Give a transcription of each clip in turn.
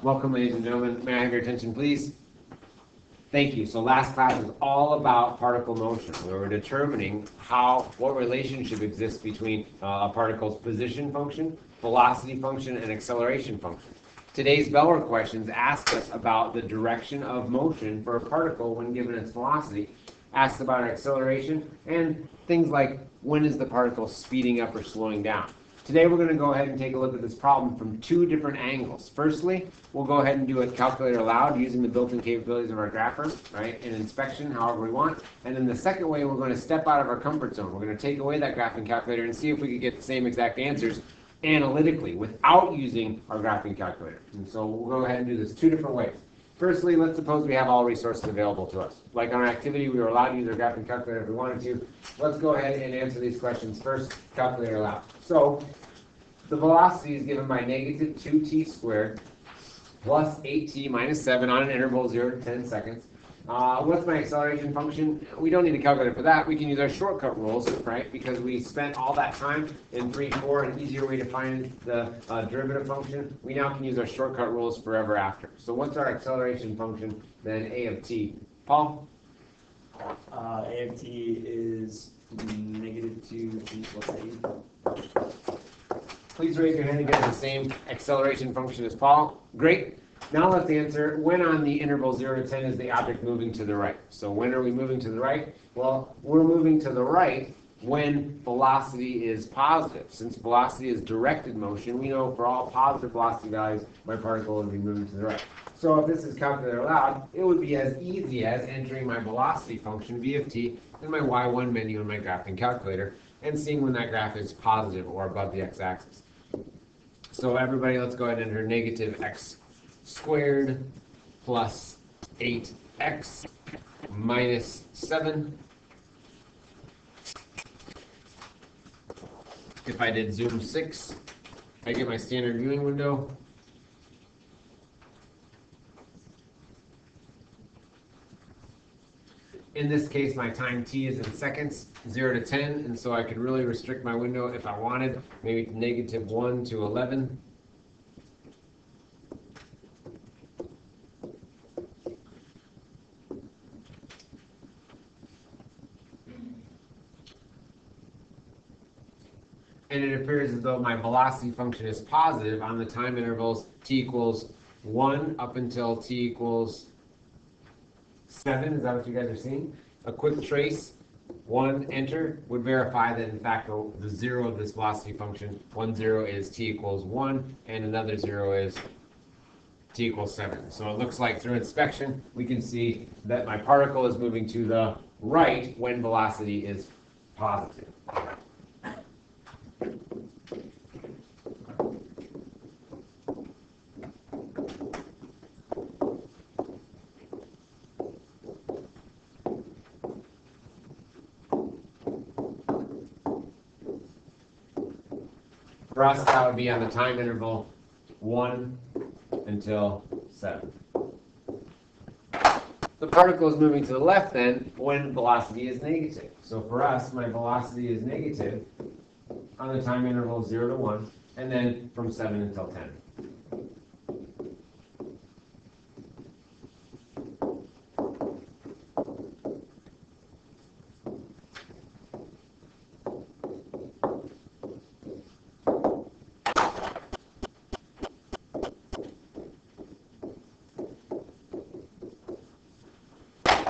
Welcome, ladies and gentlemen. May I have your attention, please? Thank you. So last class was all about particle motion. We were determining what relationship exists between a particle's position function, velocity function, and acceleration function. Today's Bellwork questions ask us about the direction of motion for a particle when given its velocity, asks about acceleration, and things like when is the particle speeding up or slowing down. Today we're going to go ahead and take a look at this problem from two different angles. Firstly, we'll go ahead and do it calculator aloud using the built-in capabilities of our grapher, right, and inspection however we want. And then the second way, we're going to step out of our comfort zone. We're going to take away that graphing calculator and see if we could get the same exact answers analytically without using our graphing calculator. And so we'll go ahead and do this two different ways. Firstly, let's suppose we have all resources available to us. Like on our activity, we were allowed to use our graphing calculator if we wanted to. Let's go ahead and answer these questions first, calculator aloud. So the velocity is given by negative 2t squared plus 8t minus 7 on an interval 0 to 10 seconds. What's my acceleration function? We don't need a calculator for that. We can use our shortcut rules, right? Because we spent all that time in 3-4, an easier way to find the derivative function. We now can use our shortcut rules forever after. So what's our acceleration function? Then a of t. Paul? A of t is negative 2t plus 8. Please raise your hand and get the same acceleration function as Paul. Great. Now let's answer when on the interval 0 to 10 is the object moving to the right. So when are we moving to the right? Well, we're moving to the right when velocity is positive. Since velocity is directed motion, we know for all positive velocity values, my particle will be moving to the right. So if this is calculated aloud, it would be as easy as entering my velocity function, v of t, in my y1 menu in my graphing calculator, and seeing when that graph is positive or above the x-axis. So everybody, let's go ahead and enter negative x squared plus 8x minus 7. If I did zoom 6, I get my standard viewing window. In this case, my time t is in seconds, 0 to 10, and so I could really restrict my window if I wanted, maybe negative 1 to 11. And it appears as though my velocity function is positive on the time intervals t equals 1 up until t equals 7. Is that what you guys are seeing? A quick trace, 1, enter, would verify that in fact the 0 of this velocity function, 1, 0 is t equals 1, and another 0 is t equals 7. So it looks like through inspection, we can see that my particle is moving to the right when velocity is positive. For us, that would be on the time interval 1 until 7. The particle is moving to the left then when velocity is negative. So for us, my velocity is negative on the time interval 0 to 1, and then from 7 until 10.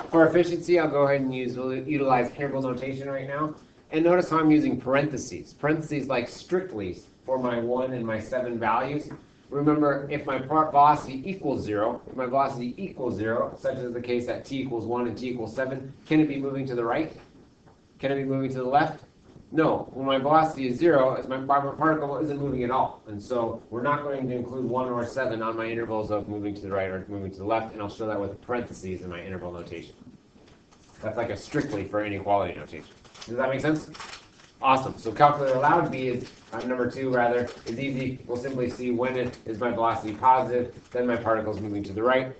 For efficiency, I'll go ahead and utilize interval notation right now. And notice how I'm using parentheses. Parentheses like strictly for my 1 and my 7 values. Remember, if my velocity equals 0, such as the case at t equals 1 and t equals 7, can it be moving to the right? Can it be moving to the left? No. When my velocity is 0, my particle isn't moving at all. And so we're not going to include 1 or 7 on my intervals of moving to the right or moving to the left, and I'll show that with parentheses in my interval notation. That's like a strictly for inequality notation. Does that make sense? Awesome. So calculator aloud B is, number 2 rather, is easy. We'll simply see when is my velocity positive, then my particle is moving to the right.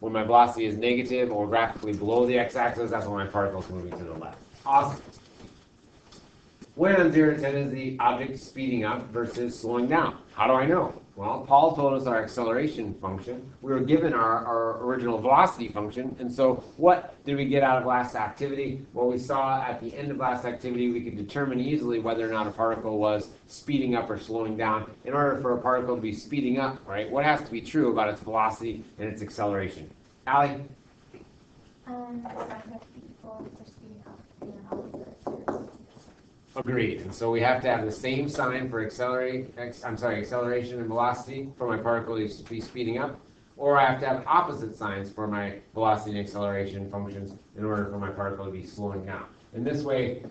When my velocity is negative or graphically below the x-axis, that's when my particle is moving to the left. Awesome. When on 0 to 10 is the object speeding up versus slowing down? How do I know? Well, Paul told us our acceleration function. We were given our original velocity function. And so what did we get out of last activity? Well, we saw at the end of last activity, we could determine easily whether or not a particle was speeding up or slowing down. In order for a particle to be speeding up, right, what has to be true about its velocity and its acceleration? Allie? Agreed. And so we have to have the same sign for acceleration and velocity for my particle to be speeding up, or I have to have opposite signs for my velocity and acceleration functions in order for my particle to be slowing down. In this way,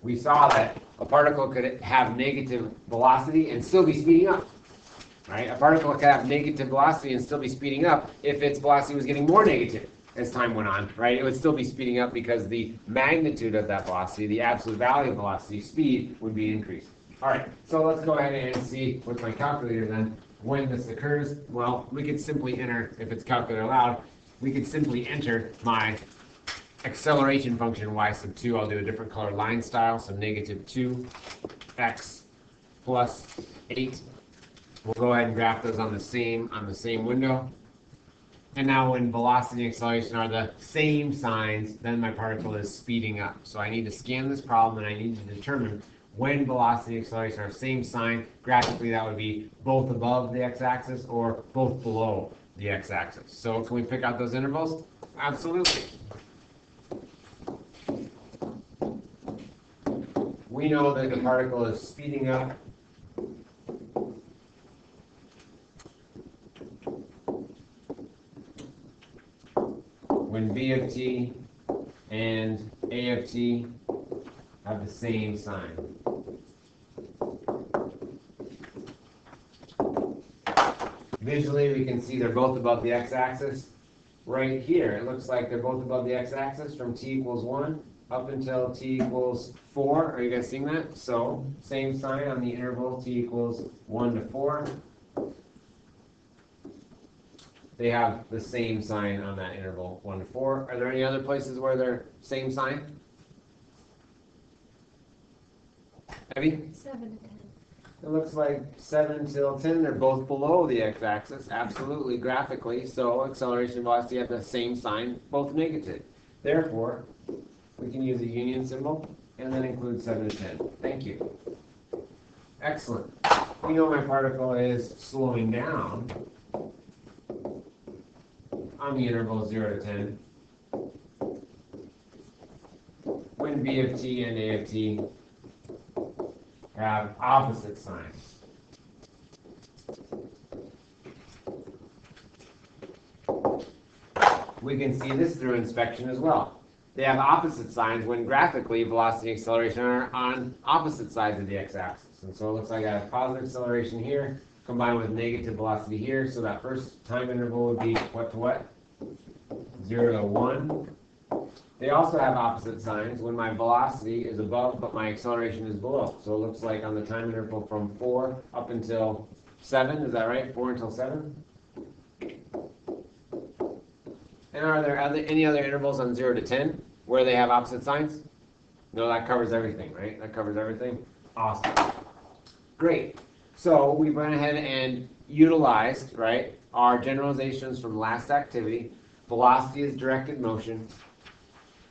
we saw that a particle could have negative velocity and still be speeding up. Right? A particle could have negative velocity and still be speeding up if its velocity was getting more negative as time went on, right? It would still be speeding up because the magnitude of that velocity, the absolute value of velocity, speed, would be increased. All right, so let's go ahead and see with my calculator then when this occurs. Well, we could simply enter, if it's calculator allowed, we could simply enter my acceleration function y sub 2. I'll do a different color line style, so negative 2x plus 8. We'll go ahead and graph those on the same window. And now when velocity and acceleration are the same signs, then my particle is speeding up. So I need to scan this problem and I need to determine when velocity and acceleration are the same sign. Graphically, that would be both above the x-axis or both below the x-axis. So can we pick out those intervals? Absolutely. We know that the particle is speeding up when B of t and A of t have the same sign. Visually, we can see they're both above the x-axis. Right here, it looks like they're both above the x-axis from t equals 1 up until t equals 4. Are you guys seeing that? So, same sign on the interval t equals 1 to 4. They have the same sign on that interval, 1 to 4. Are there any other places where they're same sign? Abby? 7 to 10. It looks like 7 till 10, they're both below the x-axis, absolutely, graphically. So acceleration and velocity have the same sign, both negative. Therefore, we can use a union symbol and then include 7 to 10. Thank you. Excellent. We know my particle is slowing down on the interval 0 to 10 when B of t and A of t have opposite signs. We can see this through inspection as well. They have opposite signs when graphically velocity and acceleration are on opposite sides of the x-axis. And so it looks like I have positive acceleration here combined with negative velocity here. So that first time interval would be what to what? 0 to 1. They also have opposite signs when my velocity is above but my acceleration is below. So it looks like on the time interval from 4 up until 7, is that right? 4 until 7? And are there any other intervals on 0 to 10 where they have opposite signs? No, that covers everything, right? That covers everything. Awesome. Great. So we went ahead and utilized, right, our generalizations from last activity. Velocity is directed motion.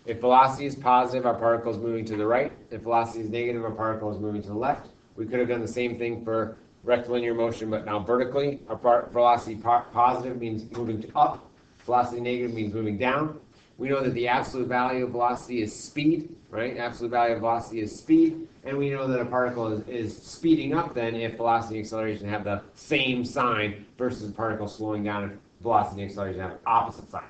If velocity is positive, our particle is moving to the right. If velocity is negative, our particle is moving to the left. We could have done the same thing for rectilinear motion, but now vertically. Our velocity positive means moving up. Velocity negative means moving down. We know that the absolute value of velocity is speed, right? Absolute value of velocity is speed. And we know that a particle is speeding up then if velocity and acceleration have the same sign versus a particle slowing down if velocity and acceleration have opposite signs.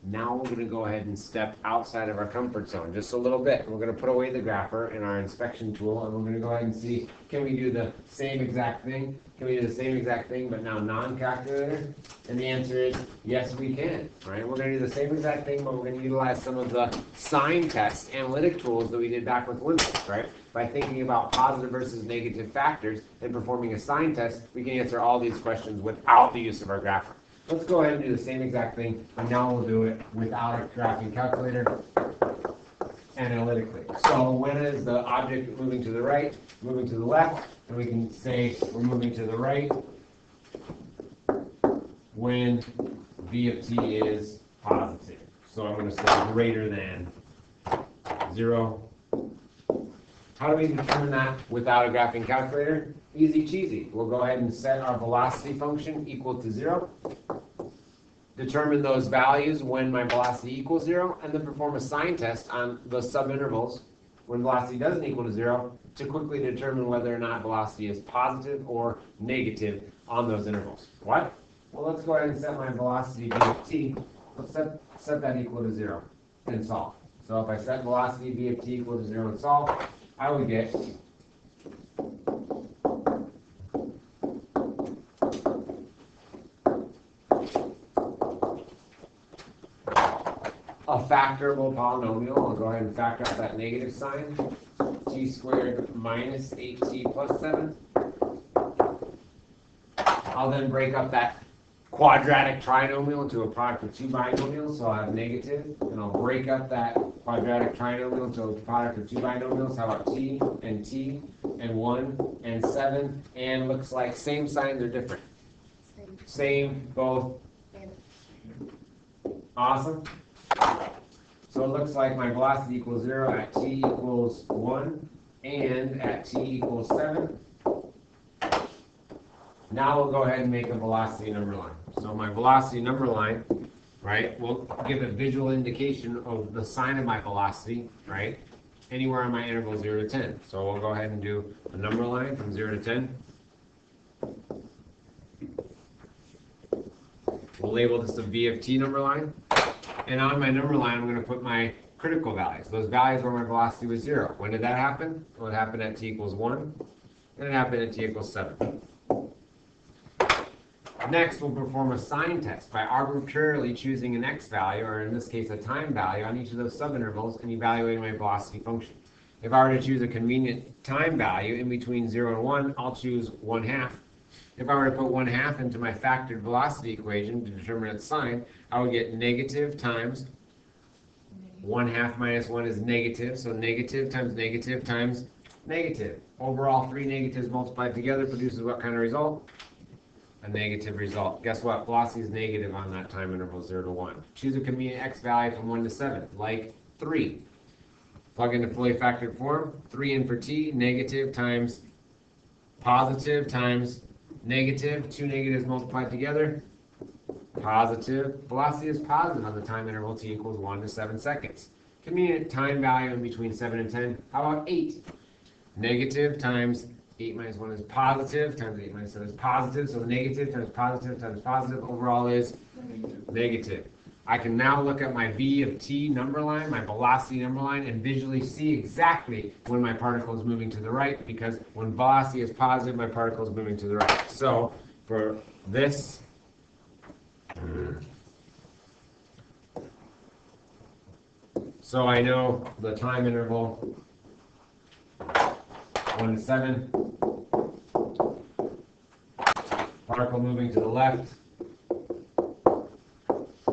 Now we're going to go ahead and step outside of our comfort zone just a little bit. We're going to put away the grapher in our inspection tool, and we're going to go ahead and see, can we do the same exact thing? Can we do the same exact thing, but now non-calculator? And the answer is, yes, we can. Right? We're going to do the same exact thing, but we're going to utilize some of the sign test analytic tools that we did back with Windows, right? By thinking about positive versus negative factors and performing a sign test, we can answer all these questions without the use of our grapher. Let's go ahead and do the same exact thing, and now we'll do it without a graphing calculator. And analytically. So when is the object moving to the right, moving to the left? And we can say we're moving to the right when v of t is positive. So I'm going to say greater than 0. How do we determine that without a graphing calculator? Easy cheesy. We'll go ahead and set our velocity function equal to 0. Determine those values when my velocity equals 0, and then perform a sign test on the subintervals when velocity doesn't equal to 0 to quickly determine whether or not velocity is positive or negative on those intervals. What? Well, let's go ahead and set my velocity v of t. Let's set that equal to 0 and solve. So if I set velocity v of t equal to 0 and solve, I would get a factorable polynomial. I'll go ahead and factor out that negative sign. T squared minus 8t plus 7. I'll then break up that quadratic trinomial into a product of two binomials, so I'll have negative, and I'll break up that quadratic trinomial into a product of two binomials. How about t, and 1, and 7, and looks like same signs or different? Same, both. Awesome. So it looks like my velocity equals 0 at t equals 1, and at t equals 7. Now we'll go ahead and make a velocity number line. So my velocity number line, right, will give a visual indication of the sign of my velocity, right, anywhere on my interval 0 to 10. So we'll go ahead and do a number line from 0 to 10. We'll label this a v of t number line. And on my number line, I'm going to put my critical values. Those values where my velocity was 0. When did that happen? Well, it happened at t equals 1, and it happened at t equals 7. Next, we'll perform a sign test by arbitrarily choosing an x value, or in this case a time value, on each of those subintervals and evaluating my velocity function. If I were to choose a convenient time value in between 0 and 1, I'll choose 1/2. If I were to put 1/2 into my factored velocity equation to determine its sign, I would get negative times 1/2 minus 1 is negative, so negative times negative times negative. Overall, 3 negatives multiplied together produces what kind of result? A negative result. Guess what? Velocity is negative on that time interval 0 to 1. Choose a convenient x value from 1 to 7, like 3. Plug into fully factored form. 3 in for t, negative times positive times negative. 2 negatives multiplied together. Positive. Velocity is positive on the time interval t equals 1 to 7 seconds. Convenient time value in between 7 and 10. How about 8? Negative times 8 minus 1 is positive, times 8 minus 7 is positive, so negative times positive overall is negative. I can now look at my v of t number line, my velocity number line, and visually see exactly when my particle is moving to the right, because when velocity is positive, my particle is moving to the right. So for this, so I know the time interval 1 to 7, particle moving to the left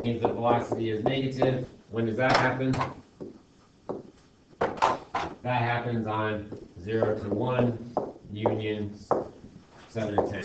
means the velocity is negative. When does that happen? That happens on 0 to 1, union 7 to 10.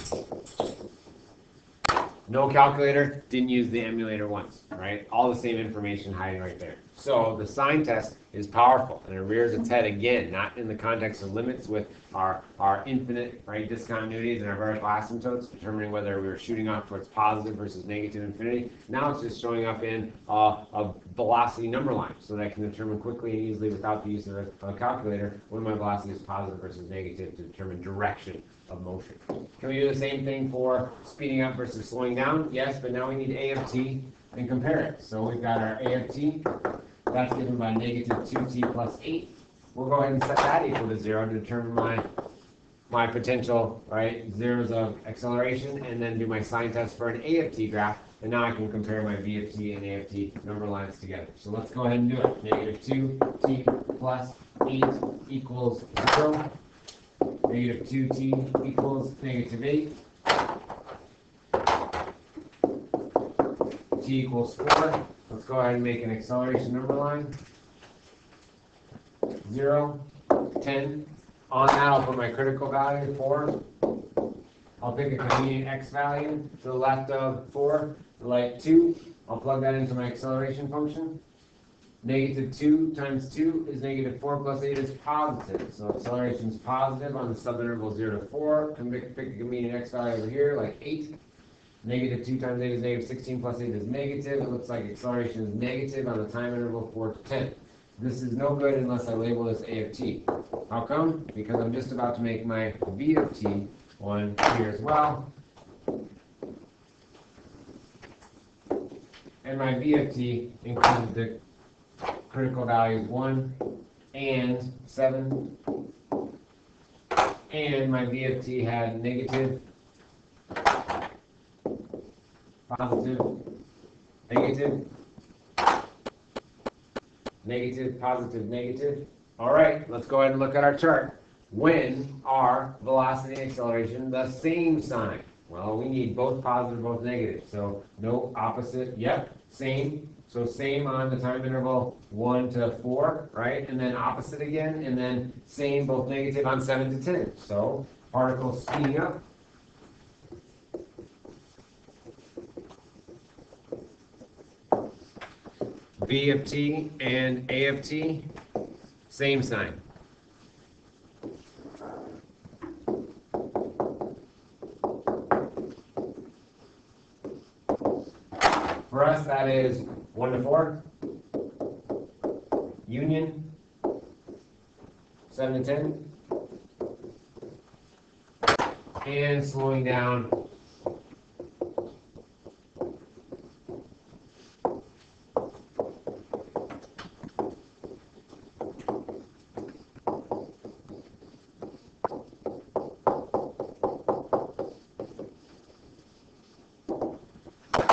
No calculator, didn't use the emulator once, right? All the same information hiding right there. So the sign test is powerful, and it rears its head again, not in the context of limits with our infinite, right, discontinuities and our vertical asymptotes, determining whether we were shooting off towards positive versus negative infinity. Now it's just showing up in a velocity number line, so that I can determine quickly and easily without the use of a calculator when my velocity is positive versus negative to determine direction of motion. Can we do the same thing for speeding up versus slowing down? Yes, but now we need a of t and compare it. So we've got our a of t, that's given by negative 2t plus 8. We'll go ahead and set that equal to 0 to determine my potential, right, zeros of acceleration, and then do my sign test for an a of t graph, and now I can compare my v of t and a of t number lines together. So let's go ahead and do it. Negative 2t plus 8 equals 0. Negative 2t equals negative 8. T equals 4. Let's go ahead and make an acceleration number line. 0, 10. On that, I'll put my critical value, 4. I'll pick a convenient x value to the left of 4, like 2. I'll plug that into my acceleration function. Negative 2 times 2 is negative 4 plus 8 is positive. So acceleration is positive on the subinterval 0 to 4. And pick a convenient x value over here, like 8. Negative 2 times 8 is negative 16 plus 8 is negative. It looks like acceleration is negative on the time interval 4 to 10. This is no good unless I label this a of t. How come? Because I'm just about to make my v of t one here as well. And my v of t includes the critical values 1 and 7. And my v of t had negative, positive, negative, negative, positive, negative. All right, let's go ahead and look at our chart. When are velocity and acceleration the same sign? Well, we need both positive, both negative. So no opposite. Yep, same. So same on the time interval 1 to 4, right? And then opposite again, and then same, both negative on 7 to 10. So particles speeding up. V of t and a of t, same sign. For us, that is 1 to 4, union, 7 to 10, and slowing down.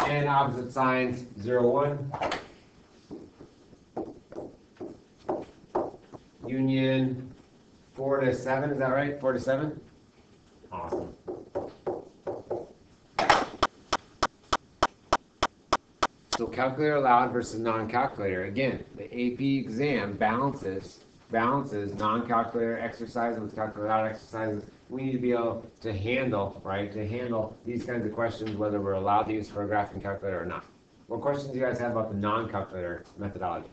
And opposite signs, 0, 1. Union, 4 to 7, is that right? 4 to 7? Awesome. So calculator allowed versus non-calculator. Again, the AP exam balances non-calculator exercises with calculator allowed exercises. We need to be able to handle, right, these kinds of questions, whether we're allowed to use for a graphing calculator or not. What questions do you guys have about the non-calculator methodology?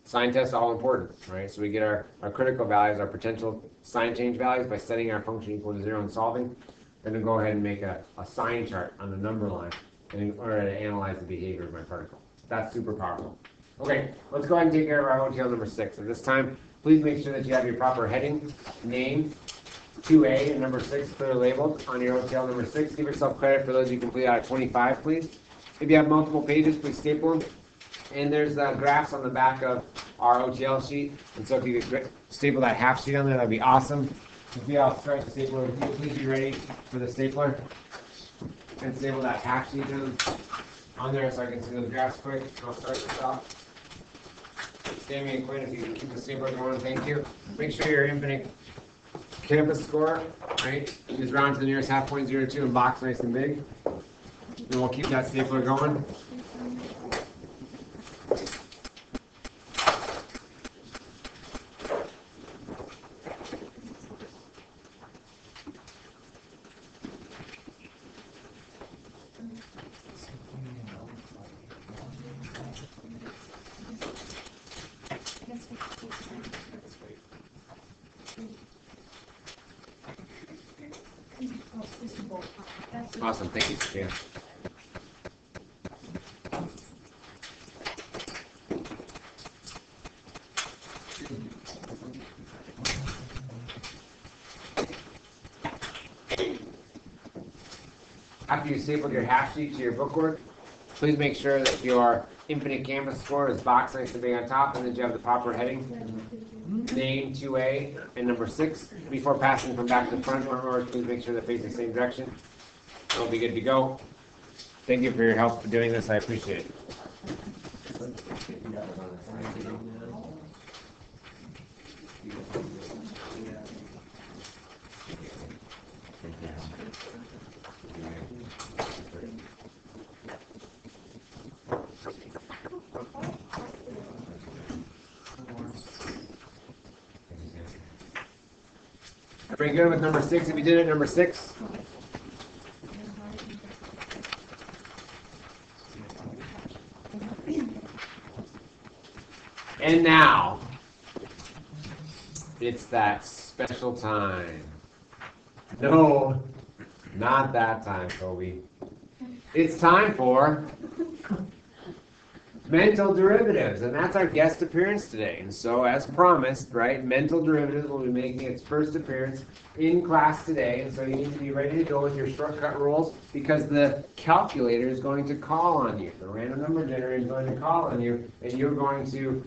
Sign tests are all important, right? So we get our critical values, our potential sign change values by setting our function equal to 0 and solving. Then go ahead and make a sign chart on the number line in order to analyze the behavior of my particle. That's super powerful. Okay, let's go ahead and take care of our OTL number 6. At this time, please make sure that you have your proper heading, name, 2A, and number 6 clearly labeled on your OTL number 6. Give yourself credit for those you complete out of 25, please. If you have multiple pages, please staple them. And there's graphs on the back of our OTL sheet. And so if you could staple that half sheet on there, that'd be awesome. If you all start the stapler, please be ready for the stapler. And staple that half sheet on there so I can see those graphs quick. I'll start this off. Sammy and Quinn, if you can keep the stapler going, thank you. Make sure your infinite canvas score, right, is round to the nearest half point 02 and box nice and big. And we'll keep that stapler going. Awesome, thank you, Sophia. After you staple your half sheet to your bookwork, please make sure that your infinite canvas score is boxed nice and big on top, and that you have the proper heading, name, 2A, and number 6. Before passing from back to front, please make sure they face the same direction. It'll be good to go. Thank you for your help for doing this. I appreciate it. Everybody good with number 6? If you did it, number 6. And now, it's that special time. No, not that time, Kobe. It's time for mental derivatives, and that's our guest appearance today. And so, as promised, right, mental derivatives will be making its first appearance in class today. And so you need to be ready to go with your shortcut rules because the calculator is going to call on you. The random number generator is going to call on you, and you're going to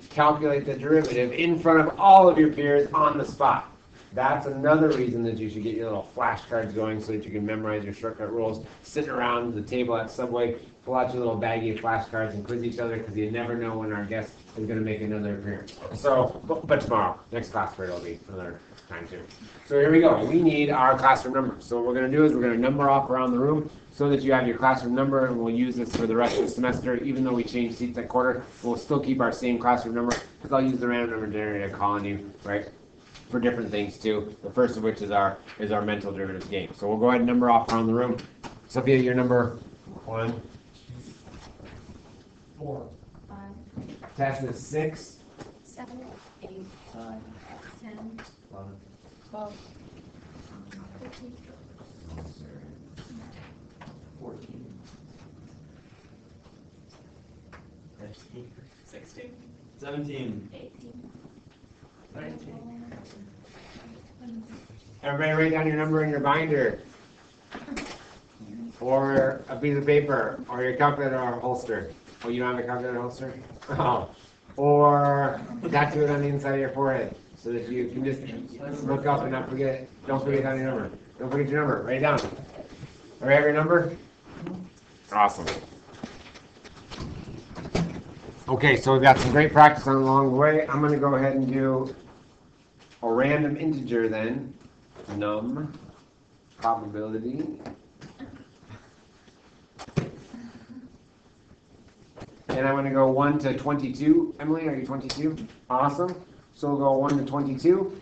calculate the derivative in front of all of your peers on the spot. That's another reason that you should get your little flashcards going so that you can memorize your shortcut rules, sitting around the table at Subway, pull out your little baggie of flashcards and quiz each other because you never know when our guest is going to make another appearance. So, but tomorrow, next class period will be another time too. So here we go. We need our classroom number. So what we're going to do is we're going to number off around the room so that you have your classroom number, and we'll use this for the rest of the semester. Even though we change seats at quarter, we'll still keep our same classroom number because I'll use the random number generator to call on you, right? For different things too. The first of which is our mental derivatives game. So we'll go ahead and number off around the room. Sophia, your number 1. 4. 5. Tess is 6. 7. 8. 9. 10. 11. 12. 13. 14. 15. 16. 17. 18. 19. Everybody write down your number in your binder, or a piece of paper, or your calculator or holster. Oh, you don't have a calculator holster? Oh. Or tattoo it on the inside of your forehead so that you can just look up and not forget it. Don't forget down your number. Don't forget your number. Write it down. All right, have your number? Awesome. Okay, so we've got some great practice on along the way. I'm going to go ahead and do a random integer then, num, probability. And I'm going to go 1 to 22. Emily, are you 22? Awesome. So we'll go 1 to 22.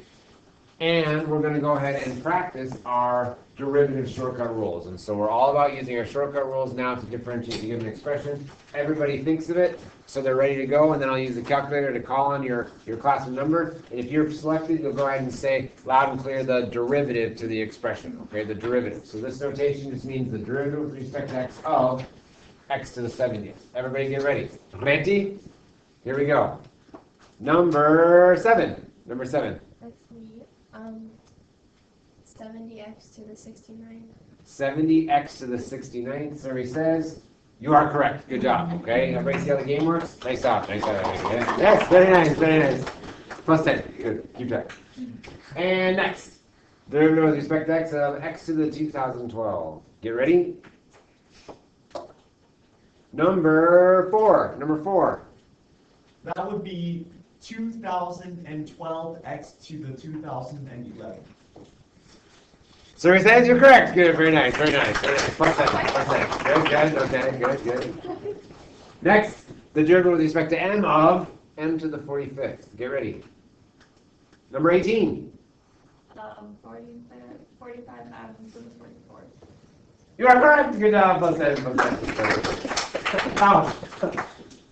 And we're going to go ahead and practice our derivative shortcut rules. And so we're all about using our shortcut rules now to differentiate the given expression. Everybody thinks of it, so they're ready to go. And then I'll use the calculator to call on your classroom number. And if you're selected, you'll go ahead and say loud and clear the derivative to the expression. Okay, the derivative. So this notation just means the derivative with respect to x of x to the 70th. Everybody get ready. Ready? Here we go. Number 7. Number 7. Let's see. 70x to the 69. 70x to the 69th, Survey says. You are correct. Good job. Okay, everybody see how the game works? Nice job. Nice job. Yes, very nice. Very nice. Plus 10. Good. Keep track. And next. Derivative with respect to x of x to the 2012. Get ready. Number 4. Number 4. That would be 2012x to the 2011. Survey says you're correct. Good. Very nice. Very nice. Very nice. Plus 10. Plus 10. Good. Okay. Good. Good. Next. The derivative with respect to m of m to the 45th. Get ready. Number 18. 45 atoms to the 44th. You are correct. Good job. Plus 10. Plus 10. Now,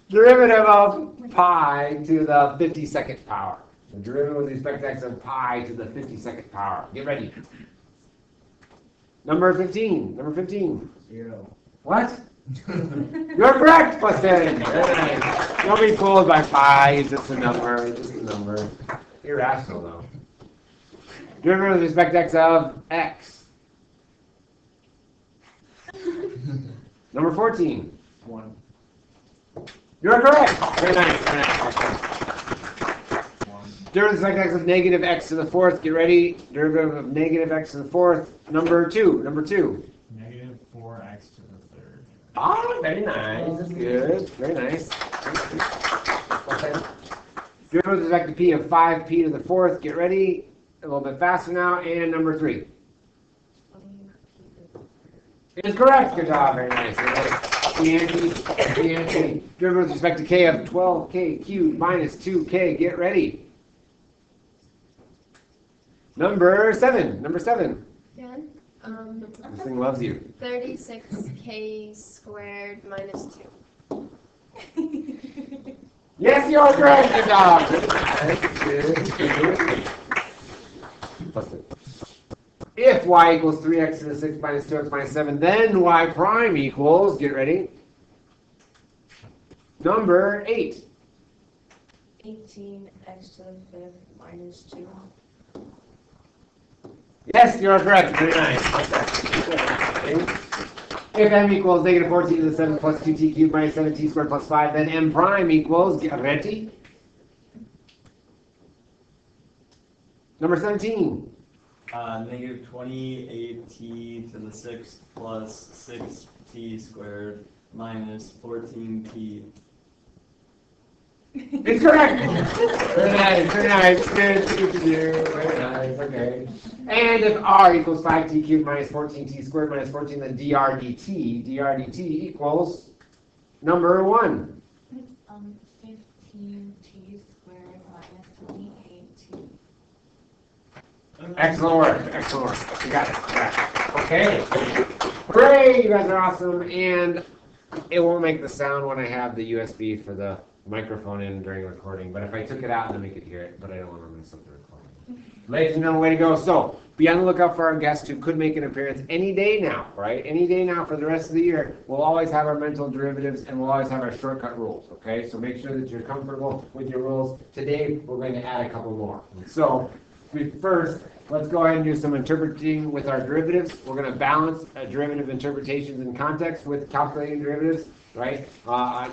derivative of pi to the 52nd power. The derivative with respect to x of pi to the 52nd power. Get ready. Number 15. Number 15. 0. What? You're correct. Plus 10. Very nice. Don't be fooled by pi. It's just a number. It's just a number. Irrational though. Derivative with respect to x of x. Number 14. 1. You're correct. Very nice. Very nice. Derivative with respect to x of negative x to the 4th. Get ready. Derivative of negative x to the 4th. Number 2. Number 2. Negative 4x to the 3rd. Ah, very nice. That's good. Very nice. Derivative with respect to p of 5p to the 4th. Get ready. A little bit faster now. And number 3. It is correct. Good job. Very nice. Derivative with respect to k of 12k cubed minus 2k. Get ready. Number seven. Again, This thing loves you. 36k squared minus 2. Yes, you're correct. Good job. Plus it. If y equals 3x to the 6 minus 2x minus 7, then y prime equals, get ready, number 8. 18x to the 5th minus 2. Yes, you're correct. Very nice. If m equals negative 14 to the 7 plus 2t cubed minus 7t squared plus 5, then m prime equals, get ready, number 17. Negative 28t to the 6th plus 6t squared minus 14t. It's correct. Very nice, very nice. Good to do. Very nice. Okay. And if r equals 5t cubed minus 14t squared minus 14, then dr dt equals number 1. 15t squared minus 28t. Excellent work. Excellent work. You got it. Okay. Hooray! You guys are awesome. And it won't make the sound when I have the USB for the microphone in during recording, but if I took it out, then we could hear it, but I don't want to mess up the recording. Ladies and gentlemen, way to go. So, be on the lookout for our guest who could make an appearance any day now, right? Any day now for the rest of the year. We'll always have our mental derivatives, and we'll always have our shortcut rules, okay? So make sure that you're comfortable with your rules. Today, we're going to add a couple more. So, first, let's go ahead and do some interpreting with our derivatives. We're going to balance derivative interpretations in context with calculating derivatives, right?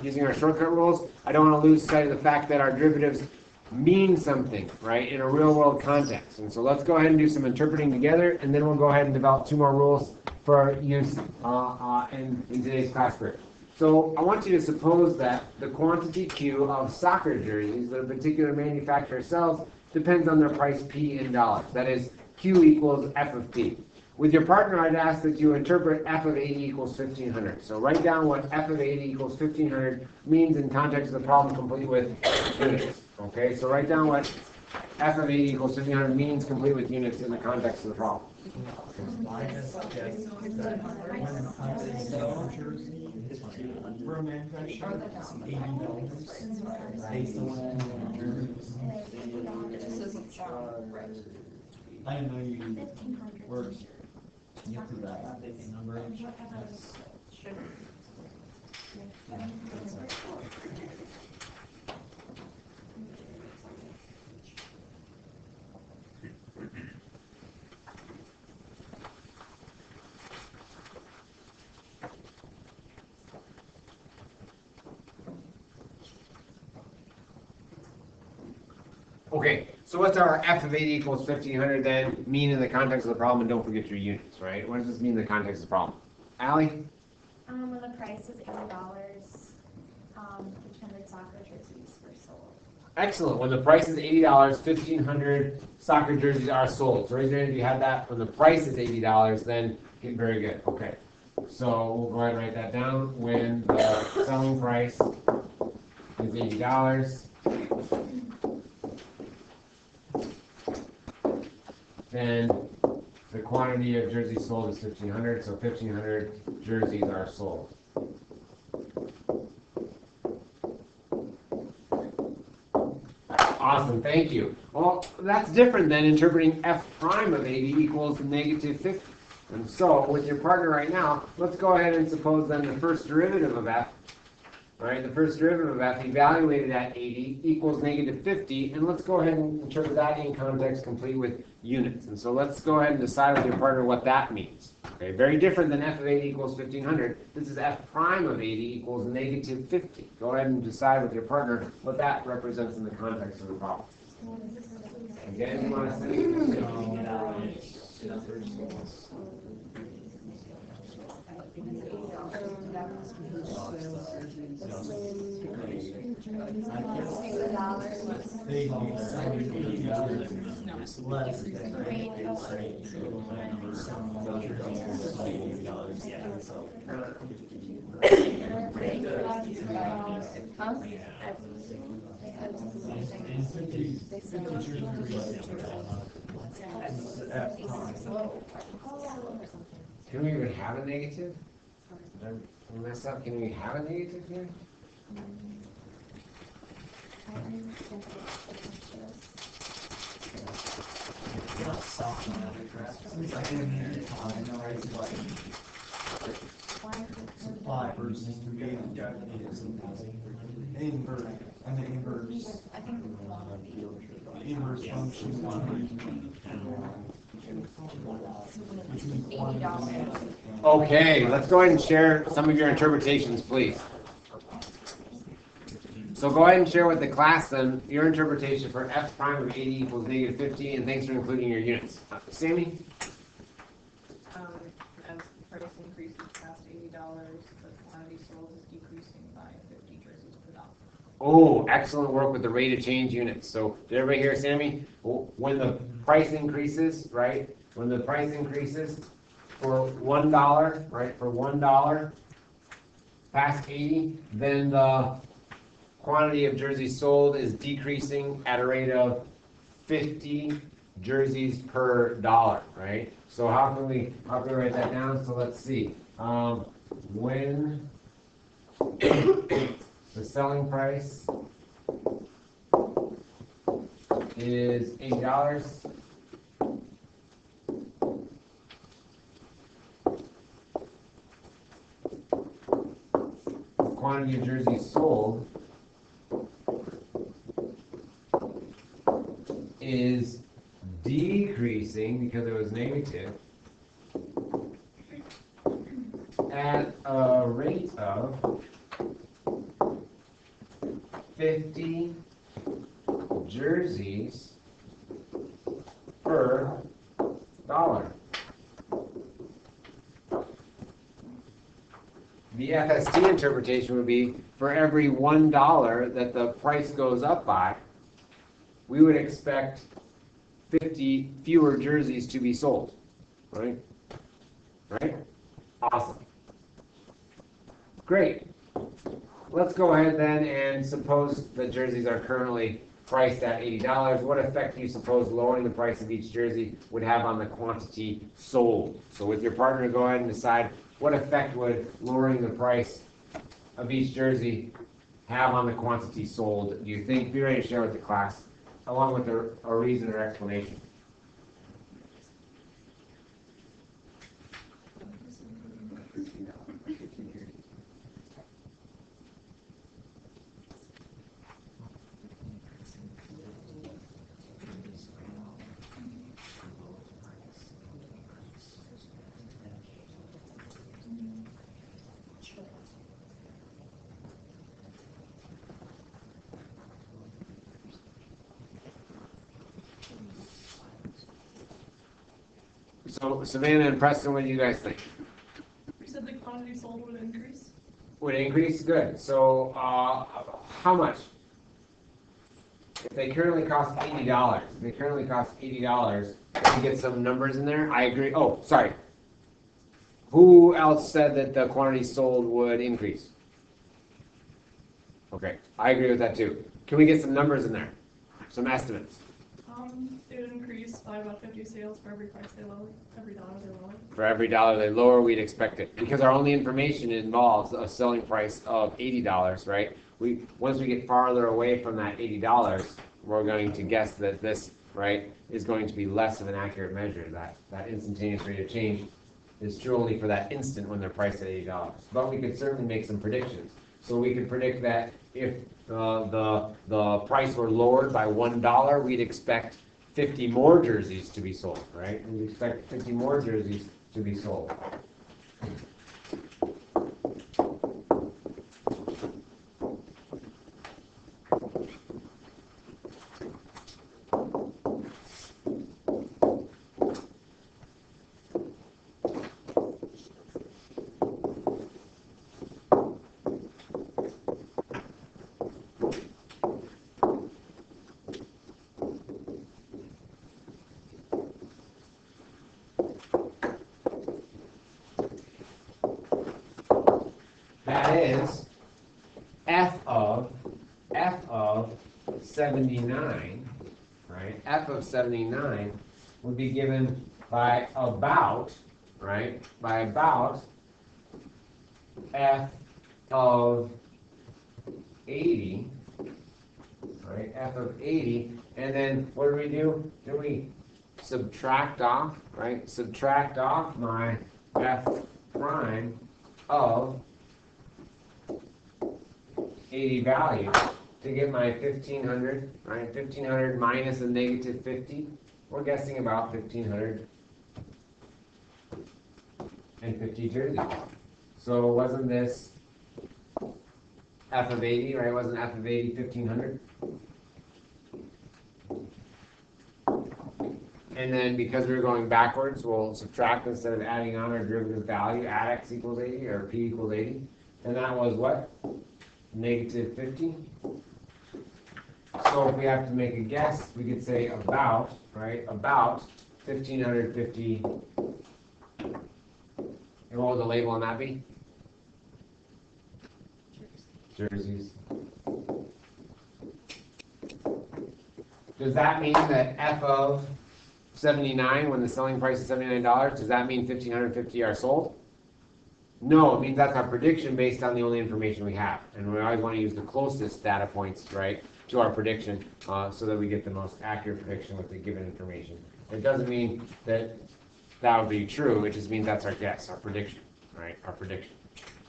Using our shortcut rules. I don't want to lose sight of the fact that our derivatives mean something, right, in a real-world context. And so let's go ahead and do some interpreting together, and then we'll go ahead and develop 2 more rules for use in today's class group. So I want you to suppose that the quantity Q of soccer jerseys that a particular manufacturer sells depends on their price P in dollars. That is, Q equals F of P. With your partner, I'd ask that you interpret F of 80 equals 1,500. So write down what F of 80 equals 1,500 means in context of the problem, complete with units. Okay, so write down what F of 80 equals 1,500 means, complete with units in the context of the problem. For a manufacturer, it's $80. Based on This doesn't sound right. I know you work. Get to that number. Okay, so what's our F of 80 equals 1,500 then mean in the context of the problem? And don't forget your units, right? What does this mean in the context of the problem? Allie? When the price is $80, 1,500 soccer jerseys were sold. Excellent. When the price is $80, 1,500 soccer jerseys are sold. So raise your hand if you had that. When the price is $80, then get very good. Okay. So we'll go ahead and write that down. When the selling price is $80, then the quantity of jerseys sold is 1,500. So 1,500 jerseys are sold. Awesome, thank you. Well, that's different than interpreting f prime of 80 equals negative 50. And so, with your partner right now, let's go ahead and suppose then the first derivative of f, right, the first derivative of f evaluated at 80 equals negative 50, and let's go ahead and interpret that in context complete with units. And so let's go ahead and decide with your partner what that means. Okay, very different than f of 80 equals 1,500. This is f prime of 80 equals negative 50. Go ahead and decide with your partner what that represents in the context of the problem. Again, you want to say? This is F prime. Can we even have a negative? Did I mess up? Can we have a negative here? Since I didn't hear it, I know it's like supply versus demand. Inverse, I mean inverse. Inverse function between quantity and demand. Okay, let's go ahead and share some of your interpretations, please. So go ahead and share with the class then your interpretation for f prime of 80 equals negative 50, and thanks for including your units. Sammy? As price increases past $80, the quantity sold is decreasing by 50 jerseys per dollar. Oh, excellent work with the rate of change units. So did everybody hear Sammy? When the price increases, right? When the price increases for $1, right? For $1 past 80, then the quantity of jerseys sold is decreasing at a rate of 50 jerseys per dollar, right? So how can we write that down? So let's see. When the selling price is $80, the quantity of jerseys sold is decreasing because it was negative at a rate of 50 jerseys per dollar. The FST interpretation would be for every $1 that the price goes up by, we would expect 50 fewer jerseys to be sold, right? Right? Awesome. Great. Let's go ahead then and suppose that jerseys are currently priced at $80. What effect do you suppose lowering the price of each jersey would have on the quantity sold? So with your partner, go ahead and decide what effect would lowering the price of each jersey have on the quantity sold. Do you think? Be ready to share with the class, along with a reason or explanation. So Savannah and Preston, what do you guys think? You said the quantity sold would increase? Would increase? Good. So how much? If they currently cost $80, can we get some numbers in there? I agree. Oh, sorry. Who else said that the quantity sold would increase? Okay, I agree with that too. Can we get some numbers in there? Some estimates? It would increase by about 50 sales for every price they lower, every dollar they lower. For every dollar they lower, we'd expect it. Because our only information involves a selling price of $80, right? Once we get farther away from that $80, we're going to guess that this, right, is going to be less of an accurate measure. That instantaneous rate of change is true only for that instant when they're priced at $80. But we could certainly make some predictions. So we could predict that if the price were lowered by $1, we'd expect 50 more jerseys to be sold, right? We'd expect 50 more jerseys to be sold. That is f of 79, right? F of 79 would be given by about, right, by about f of 80, right, f of 80, and then what do? Do we subtract off, right, subtract off my f prime of 80 value to get my 1500, right, 1500 minus a negative 50, we're guessing about 1550 jerseys. So wasn't this f of 80, right? Wasn't f of 80 1500? And then because we're going backwards, we'll subtract instead of adding on our derivative value, add x equals 80 or p equals 80. And that was what? Negative 50. So if we have to make a guess, we could say about, right? About 1550. And what would the label on that be? Jerseys. Does that mean that f of 79, when the selling price is $79, does that mean 1550 are sold? No, it means that's our prediction based on the only information we have. And we always want to use the closest data points, right, to our prediction so that we get the most accurate prediction with the given information. It doesn't mean that that would be true. It just means that's our guess, our prediction, right, our prediction.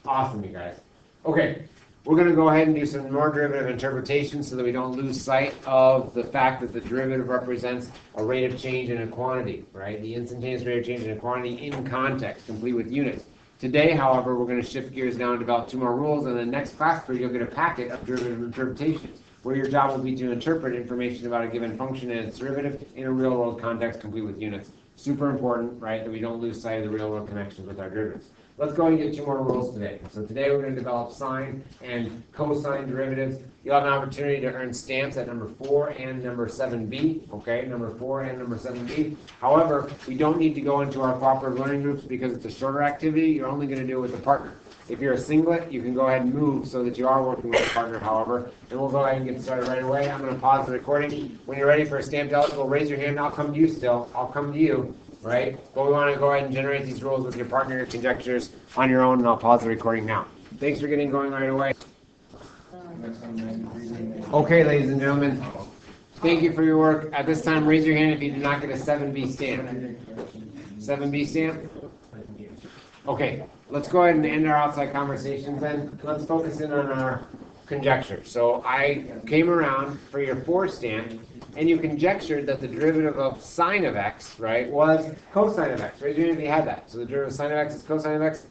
Awesome, you guys. Okay. We're going to go ahead and do some more derivative interpretation so that we don't lose sight of the fact that the derivative represents a rate of change in a quantity, right? The instantaneous rate of change in a quantity in context, complete with units. Today, however, we're going to shift gears now and develop two more rules, and in the next class period, you'll get a packet of derivative interpretations, where your job will be to interpret information about a given function and its derivative in a real-world context, complete with units. Super important, right, that we don't lose sight of the real-world connections with our derivatives. Let's go and get two more rules today. So today we're going to develop sine and cosine derivatives. You'll have an opportunity to earn stamps at number 4 and number 7b, okay, number 4 and number 7b. However, we don't need to go into our cooperative learning groups because it's a shorter activity. You're only going to do it with a partner. If you're a singlet, you can go ahead and move so that you are working with a partner, however. And we'll go ahead and get started right away. I'm going to pause the recording. When you're ready for a stamped eligible, raise your hand. I'll come to you still. I'll come to you. Right? But we want to go ahead and generate these rules with your partner, your conjectures on your own, and I'll pause the recording now. Thanks for getting going right away. Okay, ladies and gentlemen, thank you for your work. At this time, raise your hand if you did not get a 7B stamp. 7B stamp? Okay, let's go ahead and end our outside conversations then. Let's focus in on our conjecture. So I came around for your 4 stamp, and you conjectured that the derivative of sine of x, right, was cosine of x. Raise your hand if you had that. So the derivative of sine of x is cosine of x.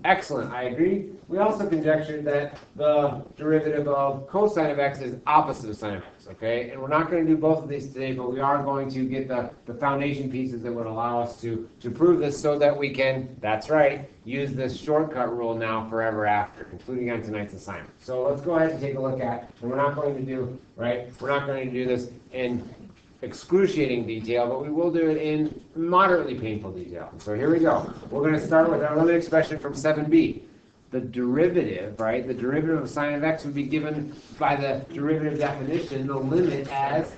Excellent, I agree. We also conjectured that the derivative of cosine of x is opposite of sine of x, okay? And we're not going to do both of these today, but we are going to get the foundation pieces that would allow us to prove this so that we can, that's right, use this shortcut rule now forever after, including on tonight's assignment. So let's go ahead and take a look at, and we're not going to do, right, we're not going to do this in excruciating detail, but we will do it in moderately painful detail. So here we go. We're going to start with our limit expression from 7b. The derivative, right, the derivative of sine of x would be given by the derivative definition, the limit as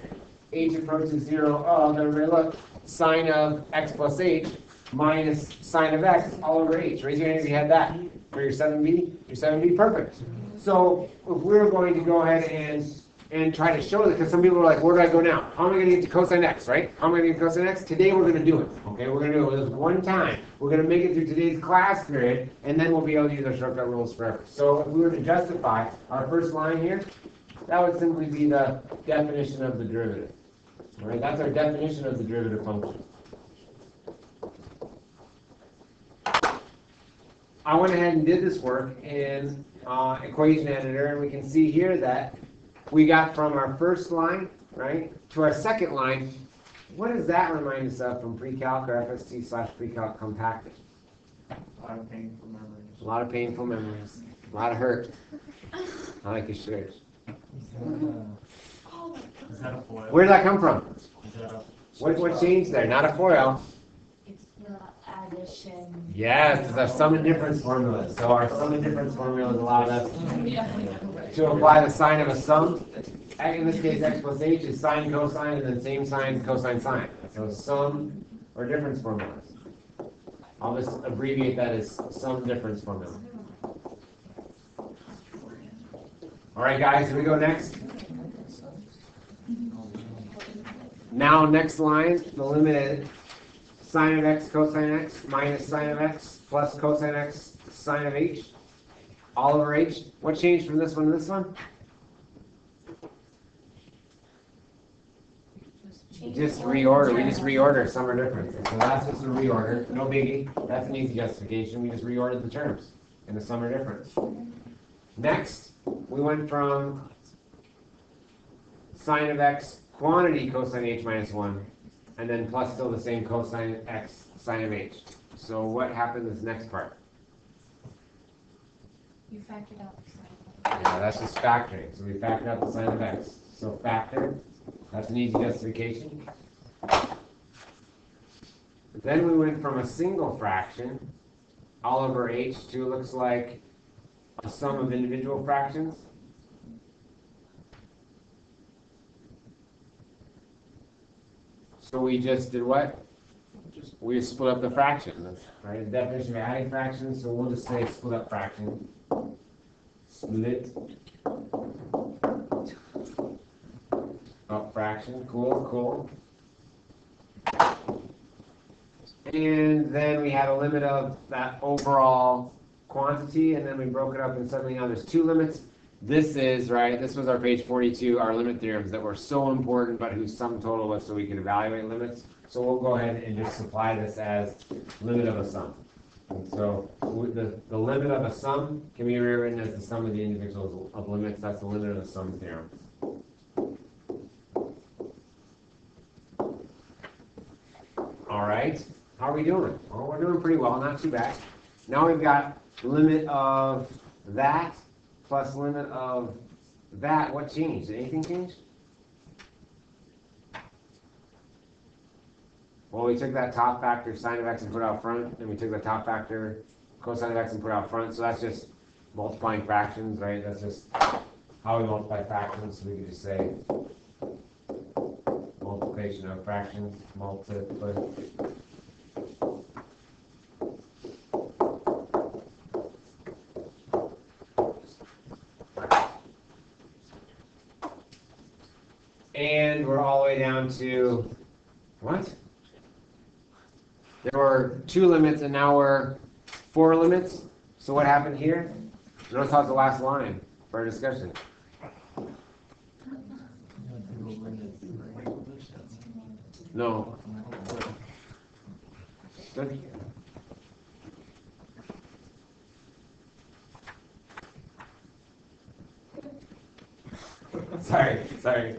h approaches 0 of, everybody look, sine of x plus h minus sine of x all over h. Raise your hand if you had that for your 7b. Your 7b, perfect. So if we're going to go ahead and try to show that, because some people are like, where do I go now? How am I going to get to cosine x, right? How am I going to get to cosine x? Today we're going to do it, okay? We're going to do it this one time. We're going to make it through today's class period, and then we'll be able to use our shortcut rules forever. So if we were to justify our first line here, that would simply be the definition of the derivative, all right? That's our definition of the derivative function. I went ahead and did this work in equation editor, and we can see here that we got from our first line, right, to our second line. What does that remind us of from pre-calc or FST/pre-calc compacted? A lot of painful memories. A lot of painful memories. A lot of hurt. I like your shirt. Is that a foil? Where did that come from? Is that a... What changed there? Not a foil. It's the addition. Yes, it's our sum and difference formula. So our sum and difference formulas allowed us to apply the sign of a sum. In this case, x plus h is sine cosine, and then same sign cosine sine. So sum or difference formulas. I'll just abbreviate that as sum difference formula. All right, guys, here we go next. Now, next line, the limit is sine of x cosine x minus sine of x plus cosine x sine of h all over h. What changed from this one to this one? Just reorder. We just reorder sum or difference. So that's just a reorder. No biggie. That's an easy justification. We just reordered the terms in the sum or difference. Next, we went from sine of x quantity cosine h minus 1, and then plus still the same cosine x sine of h. So what happened in this next part? You factored out the sine. Yeah, that's just factoring. So we factored out the sine of x. So factor, that's an easy justification. Then we went from a single fraction all over h to looks like a sum of individual fractions. So we just did what? We split up the fraction. That's right. The definition of adding fractions. So we'll just say split up fraction. Split up fraction. Cool, cool. And then we had a limit of that overall quantity, and then we broke it up, and suddenly now there's two limits. This is, right, this was our page 42, our limit theorems that were so important, but whose sum total was so we could evaluate limits. So we'll go ahead and just supply this as limit of a sum. And so the limit of a sum can be rewritten as the sum of the individuals of limits. That's the limit of the sum theorem. All right, how are we doing? Well, we're doing pretty well, not too bad. Now we've got limit of that plus limit of that. What changed? Did anything change? Well, we took that top factor sine of x and put it out front, and we took the top factor cosine of x and put it out front. So that's just multiplying fractions, right? That's just how we multiply fractions. So we could just say multiplication of fractions, multiply. And we're all the way down to what? There were two limits, and now we're four limits. So what happened here? Notice how it's the last line for our discussion. No. Good. Sorry.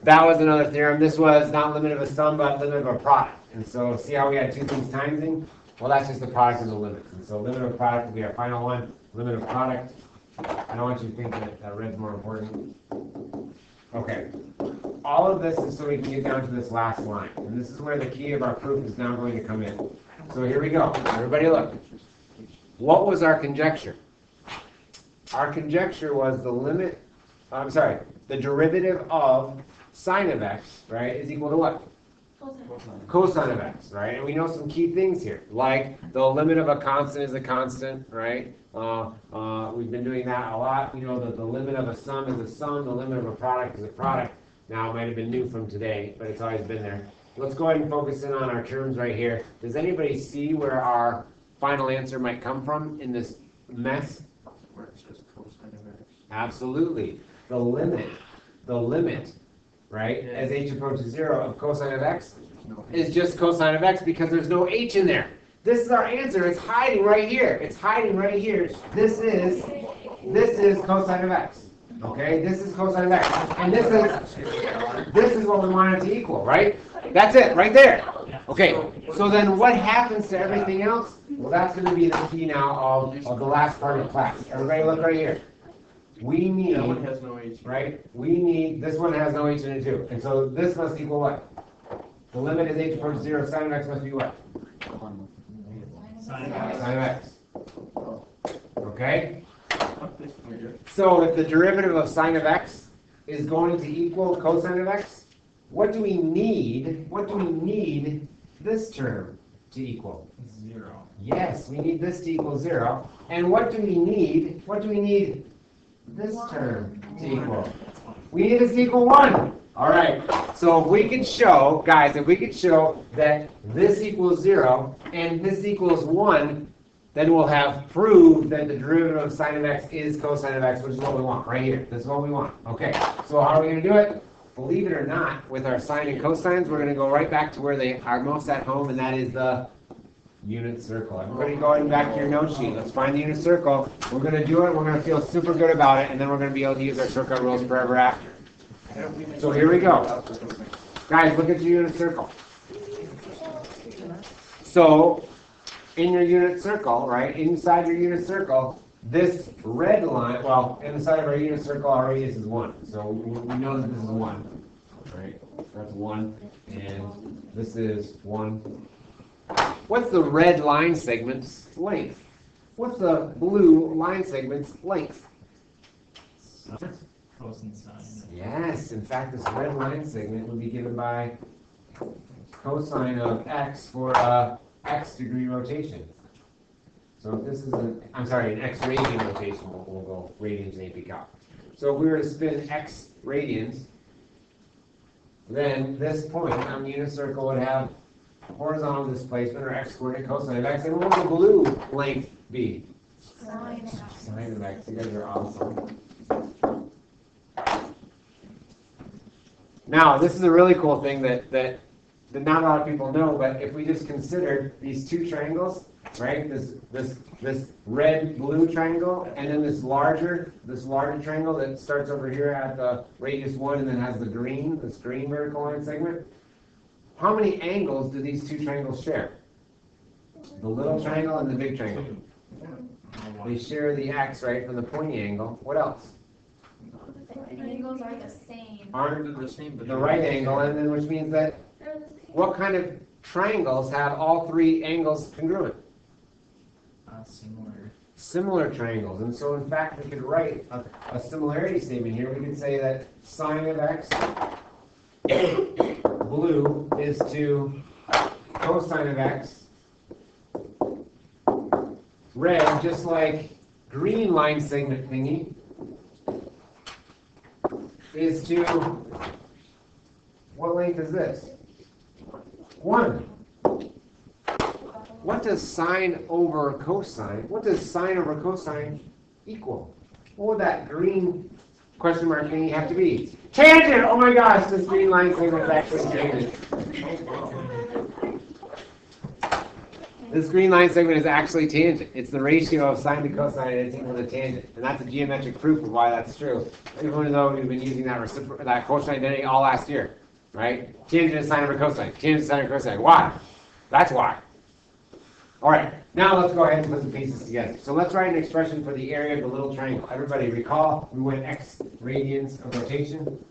That was another theorem. This was not limit of a sum, but limit of a product. And so see how we had two things timesing? Well, that's just the product of the limits. And so limit of product will be our final one. Limit of product. I don't want you to think that red's more important. Okay. All of this is so we can get down to this last line. And this is where the key of our proof is now going to come in. So here we go. Everybody look. What was our conjecture? Our conjecture was the limit, the derivative of sine of x, right, is equal to what? Cosine of x, right? And we know some key things here, like the limit of a constant is a constant, right? We've been doing that a lot. We know that the limit of a sum is a sum, the limit of a product is a product. Now, it might have been new from today, but it's always been there. Let's go ahead and focus in on our terms right here. Does anybody see where our final answer might come from in this mess? Where it says cosine of x. Absolutely. The limit, right, as h approaches 0 of cosine of x is just cosine of x because there's no h in there. This is our answer. It's hiding right here. It's hiding right here. This is cosine of x. Okay, this is cosine of x. And this is what we want it to equal, right? That's it, right there. Okay, so then what happens to everything else? Well, that's going to be the key now of the last part of class. Everybody look right here. We need, That one has no h. right? We need, this one has no h in it too. And so this must equal what? The limit is h approaches 0, sine of x must be what? Sine Sine of x. Okay? So if the derivative of sine of x is going to equal cosine of x, what do we need this term to equal? 0. Yes, we need this to equal 0. And what do we need this term to equal? We need this to equal 1. All right, so if we could show, guys, if we could show that this equals 0 and this equals 1, then we'll have proved that the derivative of sine of x is cosine of x, which is what we want right here. This is what we want. Okay, so how are we going to do it? Believe it or not, with our sine and cosines, we're going to go right back to where they are most at home, and that is the unit circle. Everybody going back to your note sheet. Let's find the unit circle. We're going to do it. We're going to feel super good about it, and then we're going to be able to use our shortcut rules forever after. So here we go. Guys, look at your unit circle. So in your unit circle, right, inside your unit circle, this red line, well, inside of our unit circle, our radius is 1. So we know that this is 1. Right? That's 1. And this is 1. What's the red line segment's length? What's the blue line segment's length? Cosine sine. Yes, in fact, this red line segment would be given by cosine of x for a x degree rotation. So if this is an x radian rotation, we'll go radians in AP Calc. So if we were to spin x radians, then this point on the unit circle would have horizontal displacement, or x squared and cosine of x. And what would the blue length be? Sine of x. You guys are awesome. Now, this is a really cool thing that not a lot of people know, but if we just consider these two triangles, right? This red-blue triangle, and then this larger triangle that starts over here at the radius 1 and then has this green vertical line segment. How many angles do these two triangles share? The little triangle and the big triangle. They share the x, right, from the pointy angle. What else? The angles are the same. Aren't the same, but the right angle, and then which means that what kind of triangles have all three angles congruent? Similar. Similar triangles. And so in fact we could write a similarity statement here. We could say that sine of x blue is to cosine of x red, just like green line segment thingy is to, what length is this? 1. What does sine over cosine equal? What would that green question mark thingy have to be? Tangent! Oh my gosh, this green line segment is actually tangent. This green line segment is actually tangent. It's the ratio of sine to cosine, and it's equal to tangent. And that's a geometric proof of why that's true. Even though we've been using that quotient identity all last year, right? Tangent is sine over cosine. Tangent is sine over cosine. Why? That's why. All right, now let's go ahead and put the pieces together. So let's write an expression for the area of the little triangle. Everybody recall, we went x radians of rotation.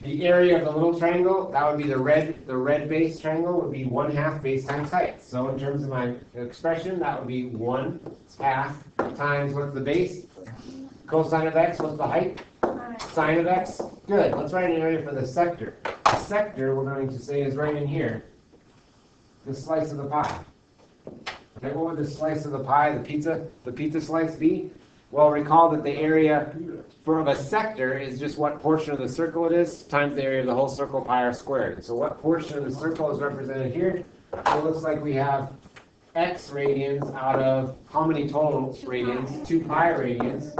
The area of the little triangle, that would be the red base triangle, would be 1/2 base times height. So in terms of my expression, that would be 1/2 times, what's the base? Cosine of x, what's the height? Sine of x. Good, let's write an area for the sector. The sector, we're going to say, is right in here. The slice of the pie. Okay, what would the slice of the pie, the pizza slice be? Well, recall that the area for a sector is just what portion of the circle it is times the area of the whole circle, pi r squared. So what portion of the circle is represented here? It looks like we have x radians out of how many total radians? 2 pi radians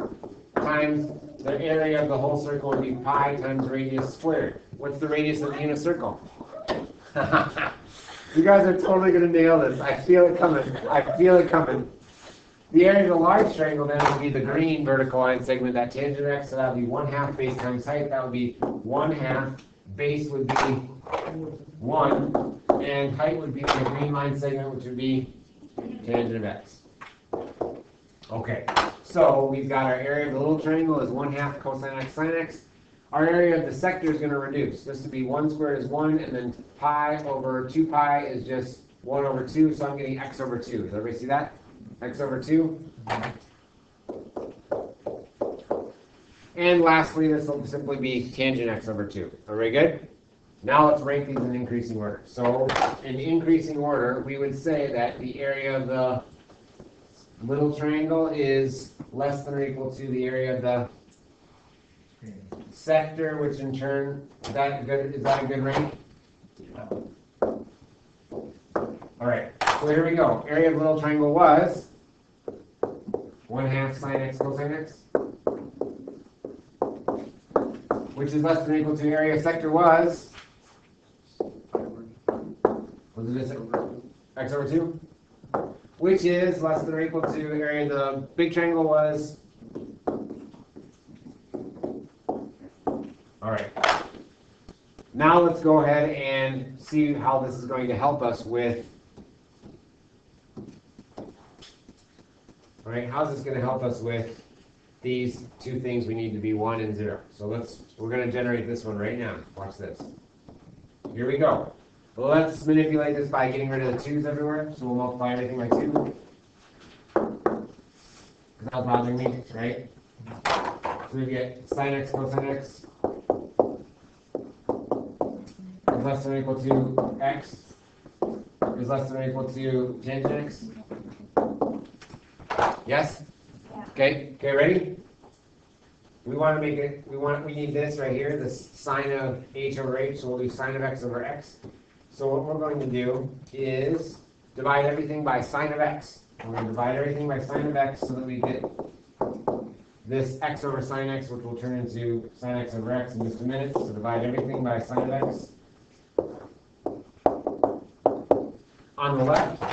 times the area of the whole circle would be pi times radius squared. What's the radius of the unit circle? You guys are totally going to nail this. I feel it coming. The area of the large triangle then would be the green vertical line segment, that tangent of x, so that would be 1/2 base times height. That would be 1/2. Base would be 1, and height would be the green line segment, which would be tangent of x. Okay, so we've got our area of the little triangle is 1/2 cosine x sine x. Our area of the sector is going to reduce. This to be 1 squared is 1, and then pi over 2 pi is just 1 over 2, so I'm getting x over 2. Does everybody see that? X over 2. And lastly, this will simply be tangent x over 2. Are we good? Now let's rank these in increasing order. So in increasing order, we would say that the area of the little triangle is less than or equal to the area of the sector, which in turn, is that a good rank? All right, so here we go. Area of little triangle was 1/2 sine x cosine x, which is less than or equal to area of sector was it this x over 2? Which is less than or equal to area of the big triangle was. All right. Now let's go ahead and see how this is going to help us with. All right, how's this going to help us with these two things we need to be 1 and 0? So we're going to generate this one right now. Watch this. Here we go. Well, let's manipulate this by getting rid of the 2's everywhere. So we'll multiply everything by 2. Without bothering me, right? So we get sine x cosine x is less than or equal to x is less than or equal to tangent x. Yes? Yeah. Okay, ready? We want to make it, we need this right here, this sine of h over h, so we'll do sine of x over x. So what we're going to do is divide everything by sine of x. We're going to divide everything by sine of x so that we get this x over sine x, which will turn into sine x over x in just a minute. So divide everything by sine of x. On the left,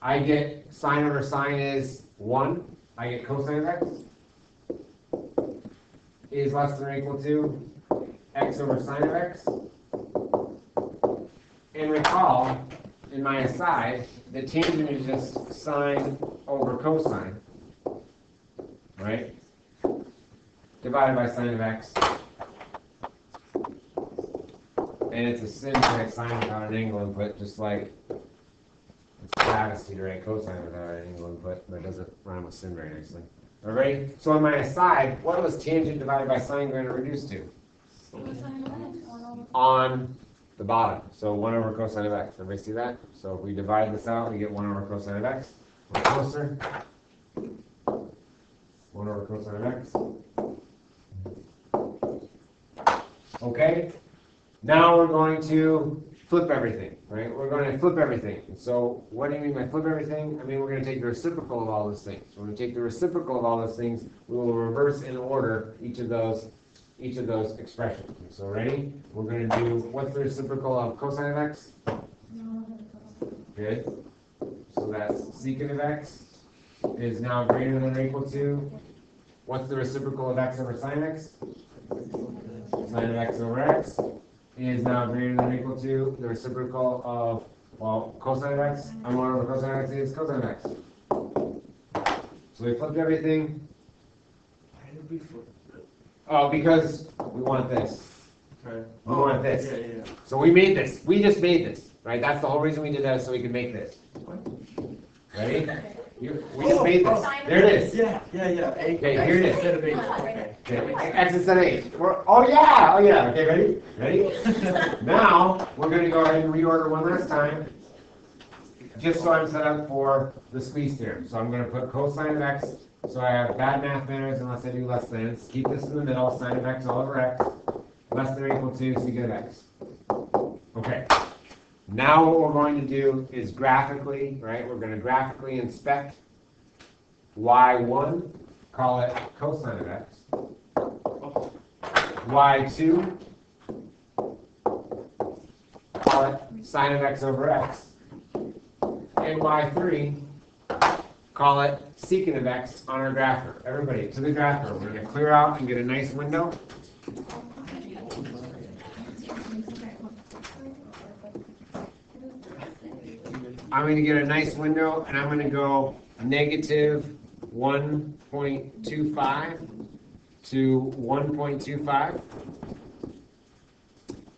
I get sine over sine is 1. I get cosine of x is less than or equal to x over sine of x. And recall, in my aside, the tangent is just sine over cosine, right? Divided by sine of x. And it's a sin to write sine without an angle input, just like it's travesty to write cosine without an angle input, but it doesn't rhyme with sin very nicely. All right? So on my aside, what was tangent divided by sine going to reduce to? On the bottom. So 1 over cosine of x. Everybody see that? So if we divide this out, we get 1 over cosine of x. We're closer. 1 over cosine of x. Okay? Now we're going to flip everything, right? We're going to flip everything. So what do you mean by flip everything? I mean, we're going to take the reciprocal of all those things. When we take the reciprocal of all those things, we will reverse in order each of those expressions. So ready? We're going to do, what's the reciprocal of cosine of x? Good. So that's secant of x is now greater than or equal to, what's the reciprocal of x over sine x? Sine of x over x is now greater than or equal to the reciprocal of, well, cosine of x. I'm 1 over cosine of x is cosine of x. So we flipped everything. Why did we flip it? Oh, because we want this. Okay. We want this. Yeah. So we made this. We just made this, right? That's the whole reason we did that, so we could make this. Ready? We just made this. There it is. Yeah. Okay, here it is. Instead of H. Okay. Okay, x instead of h. Oh yeah. Okay, ready? Now we're going to go ahead and reorder one last time, just so I'm set up for the squeeze theorem. So I'm going to put cosine of x. So I have bad math manners unless I do less than. Keep this in the middle. Sine of x all over x. Less than or equal to secant of x. Okay. Now what we're going to do is graphically, right? We're going to graphically inspect y1, call it cosine of x. y2, call it sine of x over x. And y3, call it secant of x on our grapher. Everybody, to the grapher. We're going to clear out and get a nice window. I'm going to get a nice window, and I'm going to go negative 1.25 to 1.25.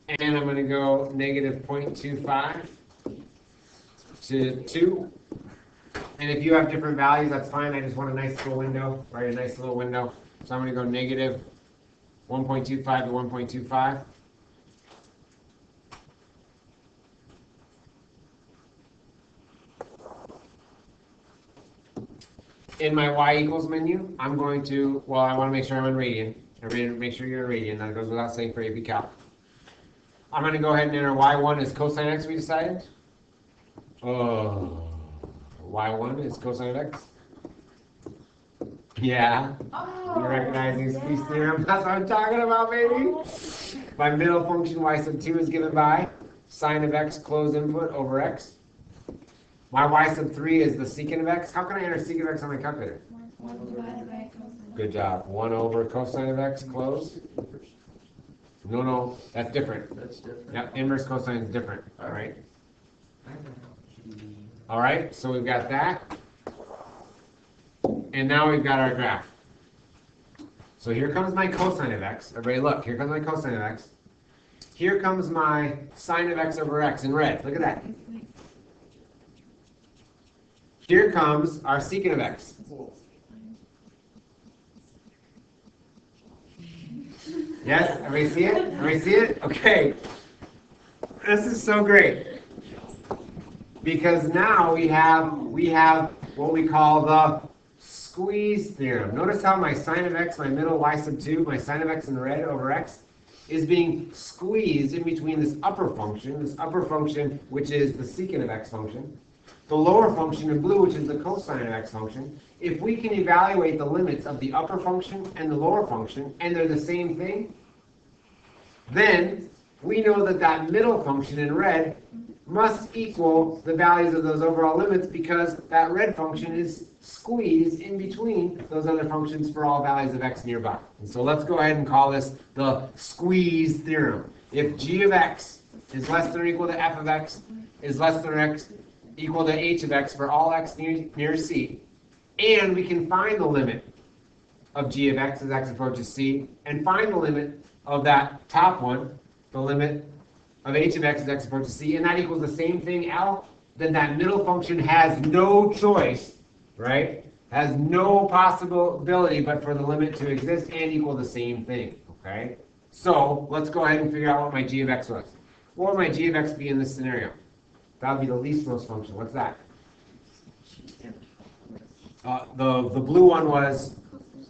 And I'm going to go negative 0.25 to 2. And if you have different values, that's fine. I just want a nice little window, right? A nice little window. So I'm going to go negative 1.25 to 1.25. In my y equals menu, I'm going to, well, I want to make sure I'm in radian. Make sure you're in radian. That goes without saying for AP Calc. I'm going to go ahead and enter y1 as cosine x, we decided. Oh, y1 is cosine of x. Yeah, you're recognizing squeeze theorem. That's what I'm talking about, baby. My middle function y sub 2 is given by sine of x closed input over x. My y sub 3 is the secant of x. How can I enter secant of x on my calculator? 1 divided by cosine. Good job. 1 over cosine of x closed. No, that's different. That's different. Yep, inverse cosine is different. All right. All right, so we've got that. And now we've got our graph. So here comes my cosine of x. Everybody look, here comes my cosine of x. Here comes my sine of x over x in red. Look at that. Here comes our secant of x. Yes, everybody see it? Everybody see it? Okay. This is so great. Because now we have what we call the squeeze theorem. Notice how my sine of x, my middle y sub 2, my sine of x in red over x, is being squeezed in between this upper function which is the secant of x function, the lower function in blue, which is the cosine of x function. If we can evaluate the limits of the upper function and the lower function, and they're the same thing, then we know that that middle function in red must equal the values of those overall limits, because that red function is squeezed in between those other functions for all values of x nearby. And so let's go ahead and call this the squeeze theorem. If g of x is less than or equal to f of x is less than or x equal to h of x for all x near c, and we can find the limit of g of x as x approaches c, and find the limit of that top one, the limit of h of x as x approaches c, and that equals the same thing, L, then that middle function has no choice, right? Has no possibility but for the limit to exist and equal the same thing, okay? So let's go ahead and figure out what my g of x was. What would my g of x be in this scenario? That would be the leastmost function. What's that? The blue one was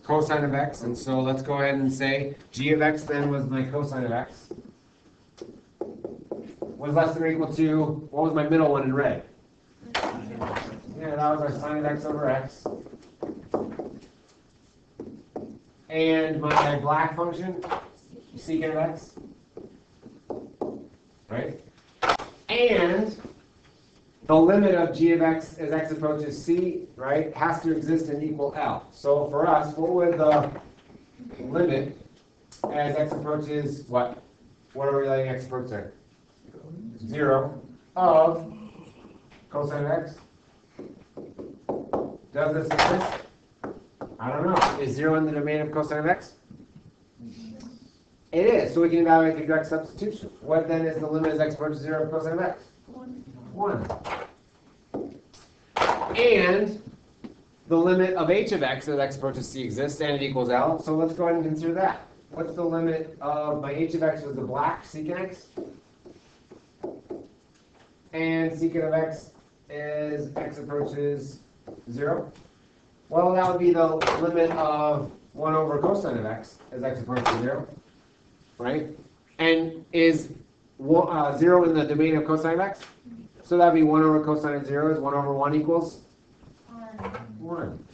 cosine of x, and so let's go ahead and say g of x then was my cosine of x. Was less than or equal to, what was my middle one in red? Yeah, that was our sine of x over x. And my black function, secant of x. Right? And the limit of g of x as x approaches c, right, has to exist and equal L. So for us, what would the limit as x approaches what? What are we letting x approach there? 0 of cosine of x. Does this exist? I don't know. Is 0 in the domain of cosine of x? It is. So we can evaluate the direct substitution. What then is the limit as x approaches 0 of cosine of x? 1. And the limit of h of x as x approaches c exists, and it equals L. So let's go ahead and consider that. What's the limit of my h of x was the black, secant x? And secant of x is x approaches 0. Well, that would be the limit of 1 over cosine of x as x approaches 0, right? And is 0 in the domain of cosine of x? So that would be 1 over cosine of 0 is 1 over 1 equals 1.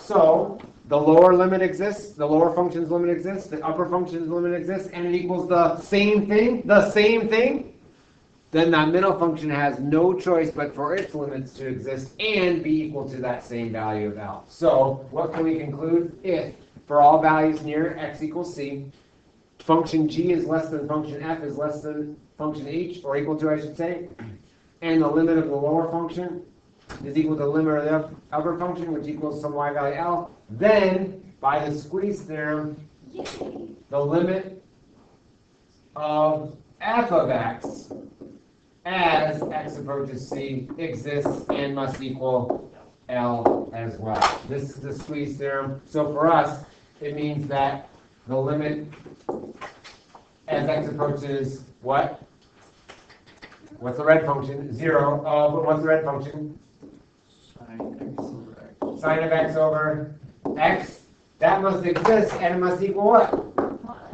So the lower limit exists, the lower function's limit exists, the upper function's limit exists, and it equals the same thing, then that middle function has no choice but for its limits to exist and be equal to that same value of L. So what can we conclude? If for all values near x equals c, function g is less than function f is less than function h, or equal to, I should say, and the limit of the lower function is equal to the limit of the upper function, which equals some y value L, then by the squeeze theorem, the limit of f of x as x approaches c exists and must equal L as well. This is the squeeze theorem. So for us, it means that the limit as x approaches what? What's the red function? 0. But what's the red function? Sine of x over x. That must exist, and it must equal what?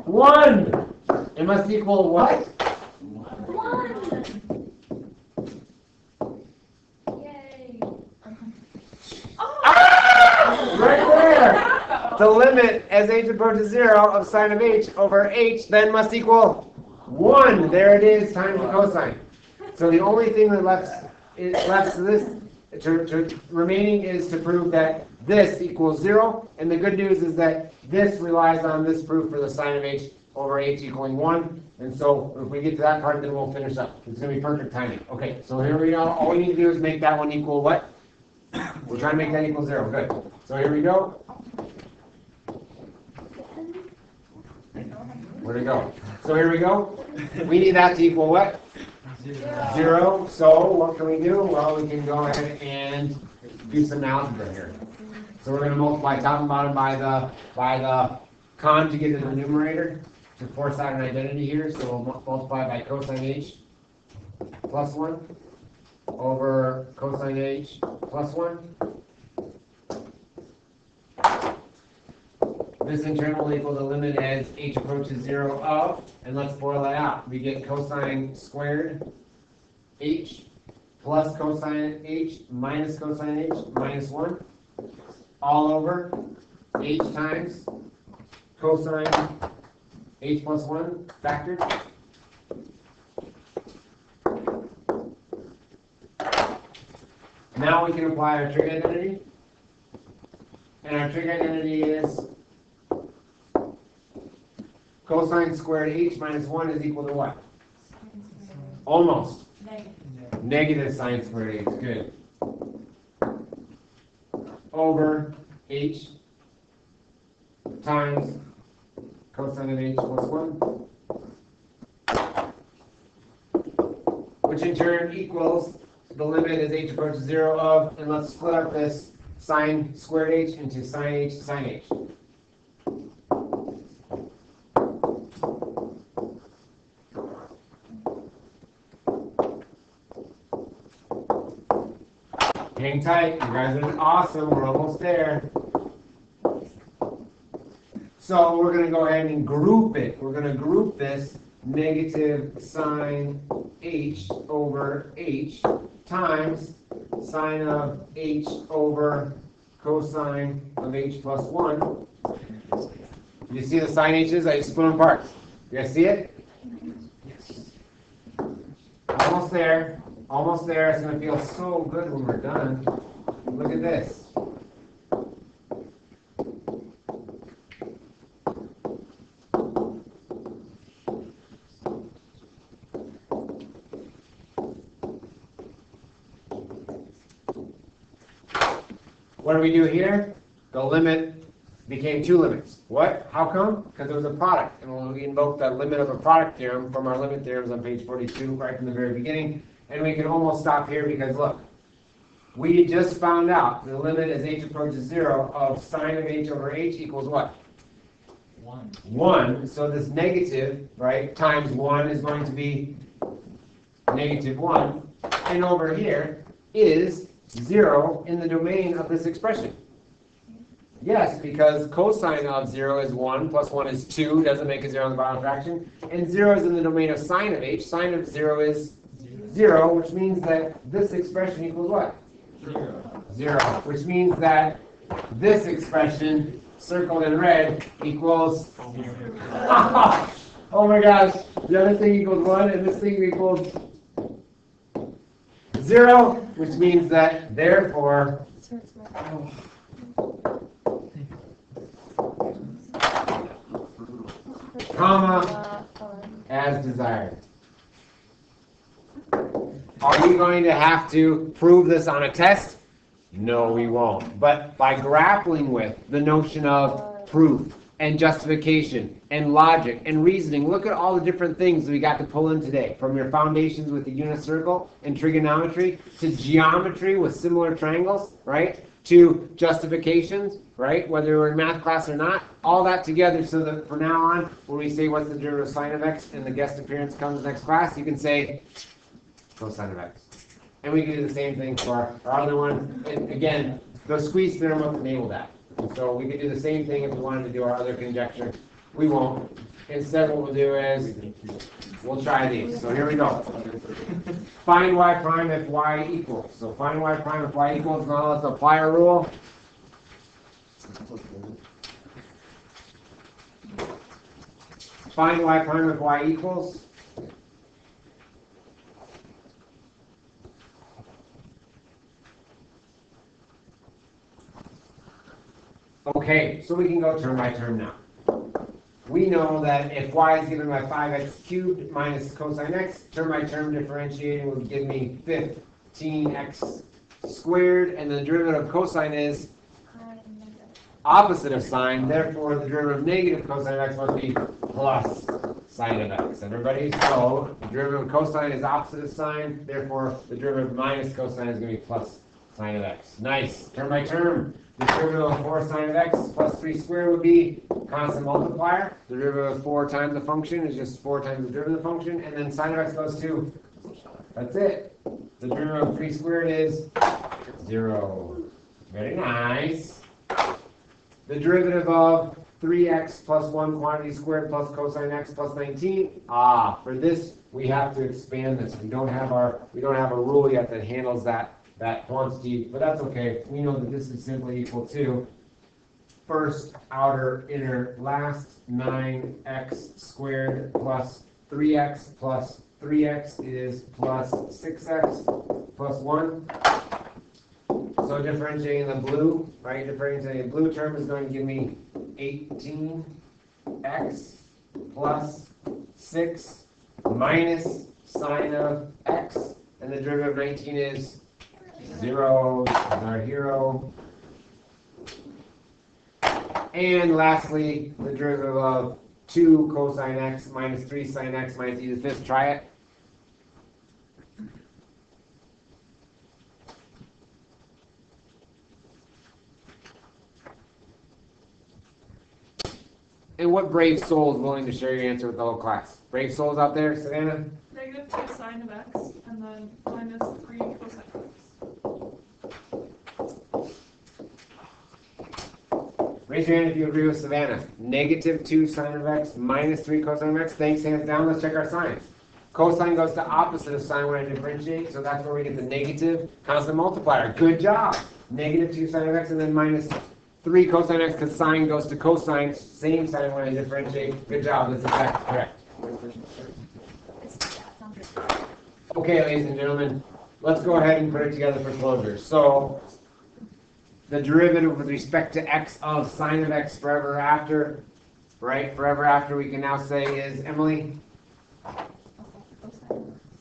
1. It must equal what? 1. Yay. Right there. The limit as h approaches 0 of sine of h over h then must equal 1. There it is, times the cosine. So the only thing that left to this remaining is to prove that this equals 0. And the good news is that this relies on this proof for the sine of h over h equaling 1. And so if we get to that part, then we'll finish up. It's going to be perfect timing. Okay, so here we go. All we need to do is make that one equal what? We're trying to make that equal 0. Good. So here we go. Where'd it go? So here we go. We need that to equal what? 0. So what can we do? Well, we can go ahead and do some algebra here. So we're going to multiply top and bottom by the conjugate of the numerator to force out an identity here. So we'll multiply by cosine h plus 1 over cosine h plus 1. This in turn will equal the limit as h approaches 0 of, and let's boil that out. We get cosine squared h plus cosine h minus cosine h minus 1 all over h times cosine h plus 1 factored. Now we can apply our trig identity. And our trig identity is cosine squared h minus 1 is equal to what? Almost. Negative sine squared h. Good. Over h times cosine of h plus 1. Which in turn equals the limit as h approaches 0 of, and let's split up this sine squared h into sine h sine h. Hang tight, you guys are awesome, we're almost there. So we're going to go ahead and group it. We're going to group this negative sine h over h times sine of h over cosine of h plus 1. You see the sine h's? I split them apart. You guys see it? Yes. Almost there. Almost there. It's going to feel so good when we're done. Look at this. What do we do here? The limit became two limits. What? How come? Because it was a product. And we invoked the limit of a product theorem from our limit theorems on page 42, right from the very beginning. And we can almost stop here because, look, we just found out the limit as h approaches 0 of sine of h over h equals what? 1. 1. So this negative, right, times 1 is going to be negative 1. And over here is 0 in the domain of this expression. Yes, because cosine of 0 is 1, plus 1 is 2, doesn't make a 0 in the bottom fraction. And 0 is in the domain of sine of h. Sine of 0 is 0, which means that this expression equals what? 0. 0, which means that this expression, circled in red, equals... Oh my gosh, the other thing equals 1, and this thing equals 0, which means that, therefore, comma, as desired. Are you going to have to prove this on a test? No, we won't. But by grappling with the notion of proof and justification and logic and reasoning. Look at all the different things we got to pull in today, from your foundations with the unit circle and trigonometry to geometry with similar triangles, right? To justifications, right? Whether we're in math class or not, all that together so that from now on, when we say what's the derivative of sine of x and the guest appearance comes next class, you can say cosine of x. And we can do the same thing for our other one. And again, the squeeze theorem will enable that. And so we could do the same thing if we wanted to do our other conjecture. We won't. Instead, what we'll do is we'll try these. So here we go. Find y prime if y equals. So find y prime if y equals. Now let's apply our rule. Find y prime if y equals. Okay, so we can go term by term now. We know that if y is given by 5x cubed minus cosine x, term by term differentiating would give me 15x squared, and the derivative of cosine is opposite of sine, therefore the derivative of negative cosine of x must be plus sine of x. Everybody? So the derivative of cosine is opposite of sine, therefore the derivative of minus cosine is going to be plus sine of x. Nice. Term by term. The derivative of 4 sine of x plus 3 squared would be constant multiplier. The derivative of 4 times the function is just 4 times the derivative of the function, and then sine of x goes to, that's it. The derivative of 3 squared is 0. Very nice. The derivative of 3x plus 1 quantity squared plus cosine x plus 19. For this we have to expand this. We don't have a rule yet that handles that quantity, but that's okay. We know that this is simply equal to first, outer, inner, last, 9x squared plus 3x is plus 6x plus 1. So differentiating the blue, right? Differentiating the blue term is going to give me 18x plus 6 minus sine of x, and the derivative of 19 is 0, is our hero. And lastly, the derivative of 2 cosine x minus 3 sine x minus e to the 5th. Try it. And what brave soul is willing to share your answer with the whole class? Brave souls out there, Savannah? Negative 2 sine of x, and then minus 3 cosine of x. Raise your hand if you agree with Savannah. Negative 2 sine of x minus 3 cosine of x. Thanks, hands down. Let's check our signs. Cosine goes to opposite of sine when I differentiate, so that's where we get the negative constant multiplier. Good job. Negative 2 sine of x and then minus 3 cosine x, because sine goes to cosine, same sign when I differentiate. Good job. That's exactly correct. Okay, ladies and gentlemen, let's go ahead and put it together for closure. So the derivative with respect to x of sine of x forever after, right? Forever after we can now say is, Emily?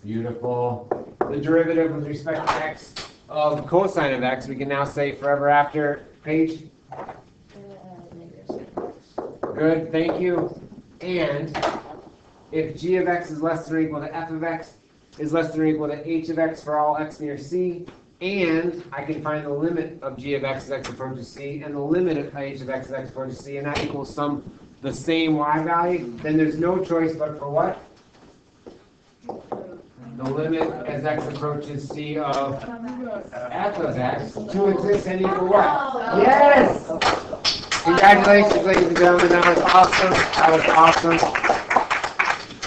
Beautiful. The derivative with respect to x of cosine of x, we can now say forever after, Paige? Good, thank you. And if g of x is less than or equal to f of x is less than or equal to h of x for all x near c, and I can find the limit of g of x as x approaches c, and the limit of h of x as x approaches c, and that equals the same y value, then there's no choice but for what? The limit as x approaches c of f of x to exist and equal what? Yes! Congratulations, ladies and gentlemen. That was awesome. That was awesome.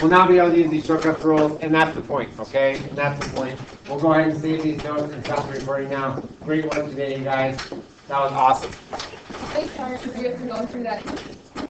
We'll now be able to use these shortcut rules, and that's the point, okay? And that's the point. We'll go ahead and save these notes and stop the recording now. Great work today, you guys. That was awesome. Thanks, Howard, for going through that.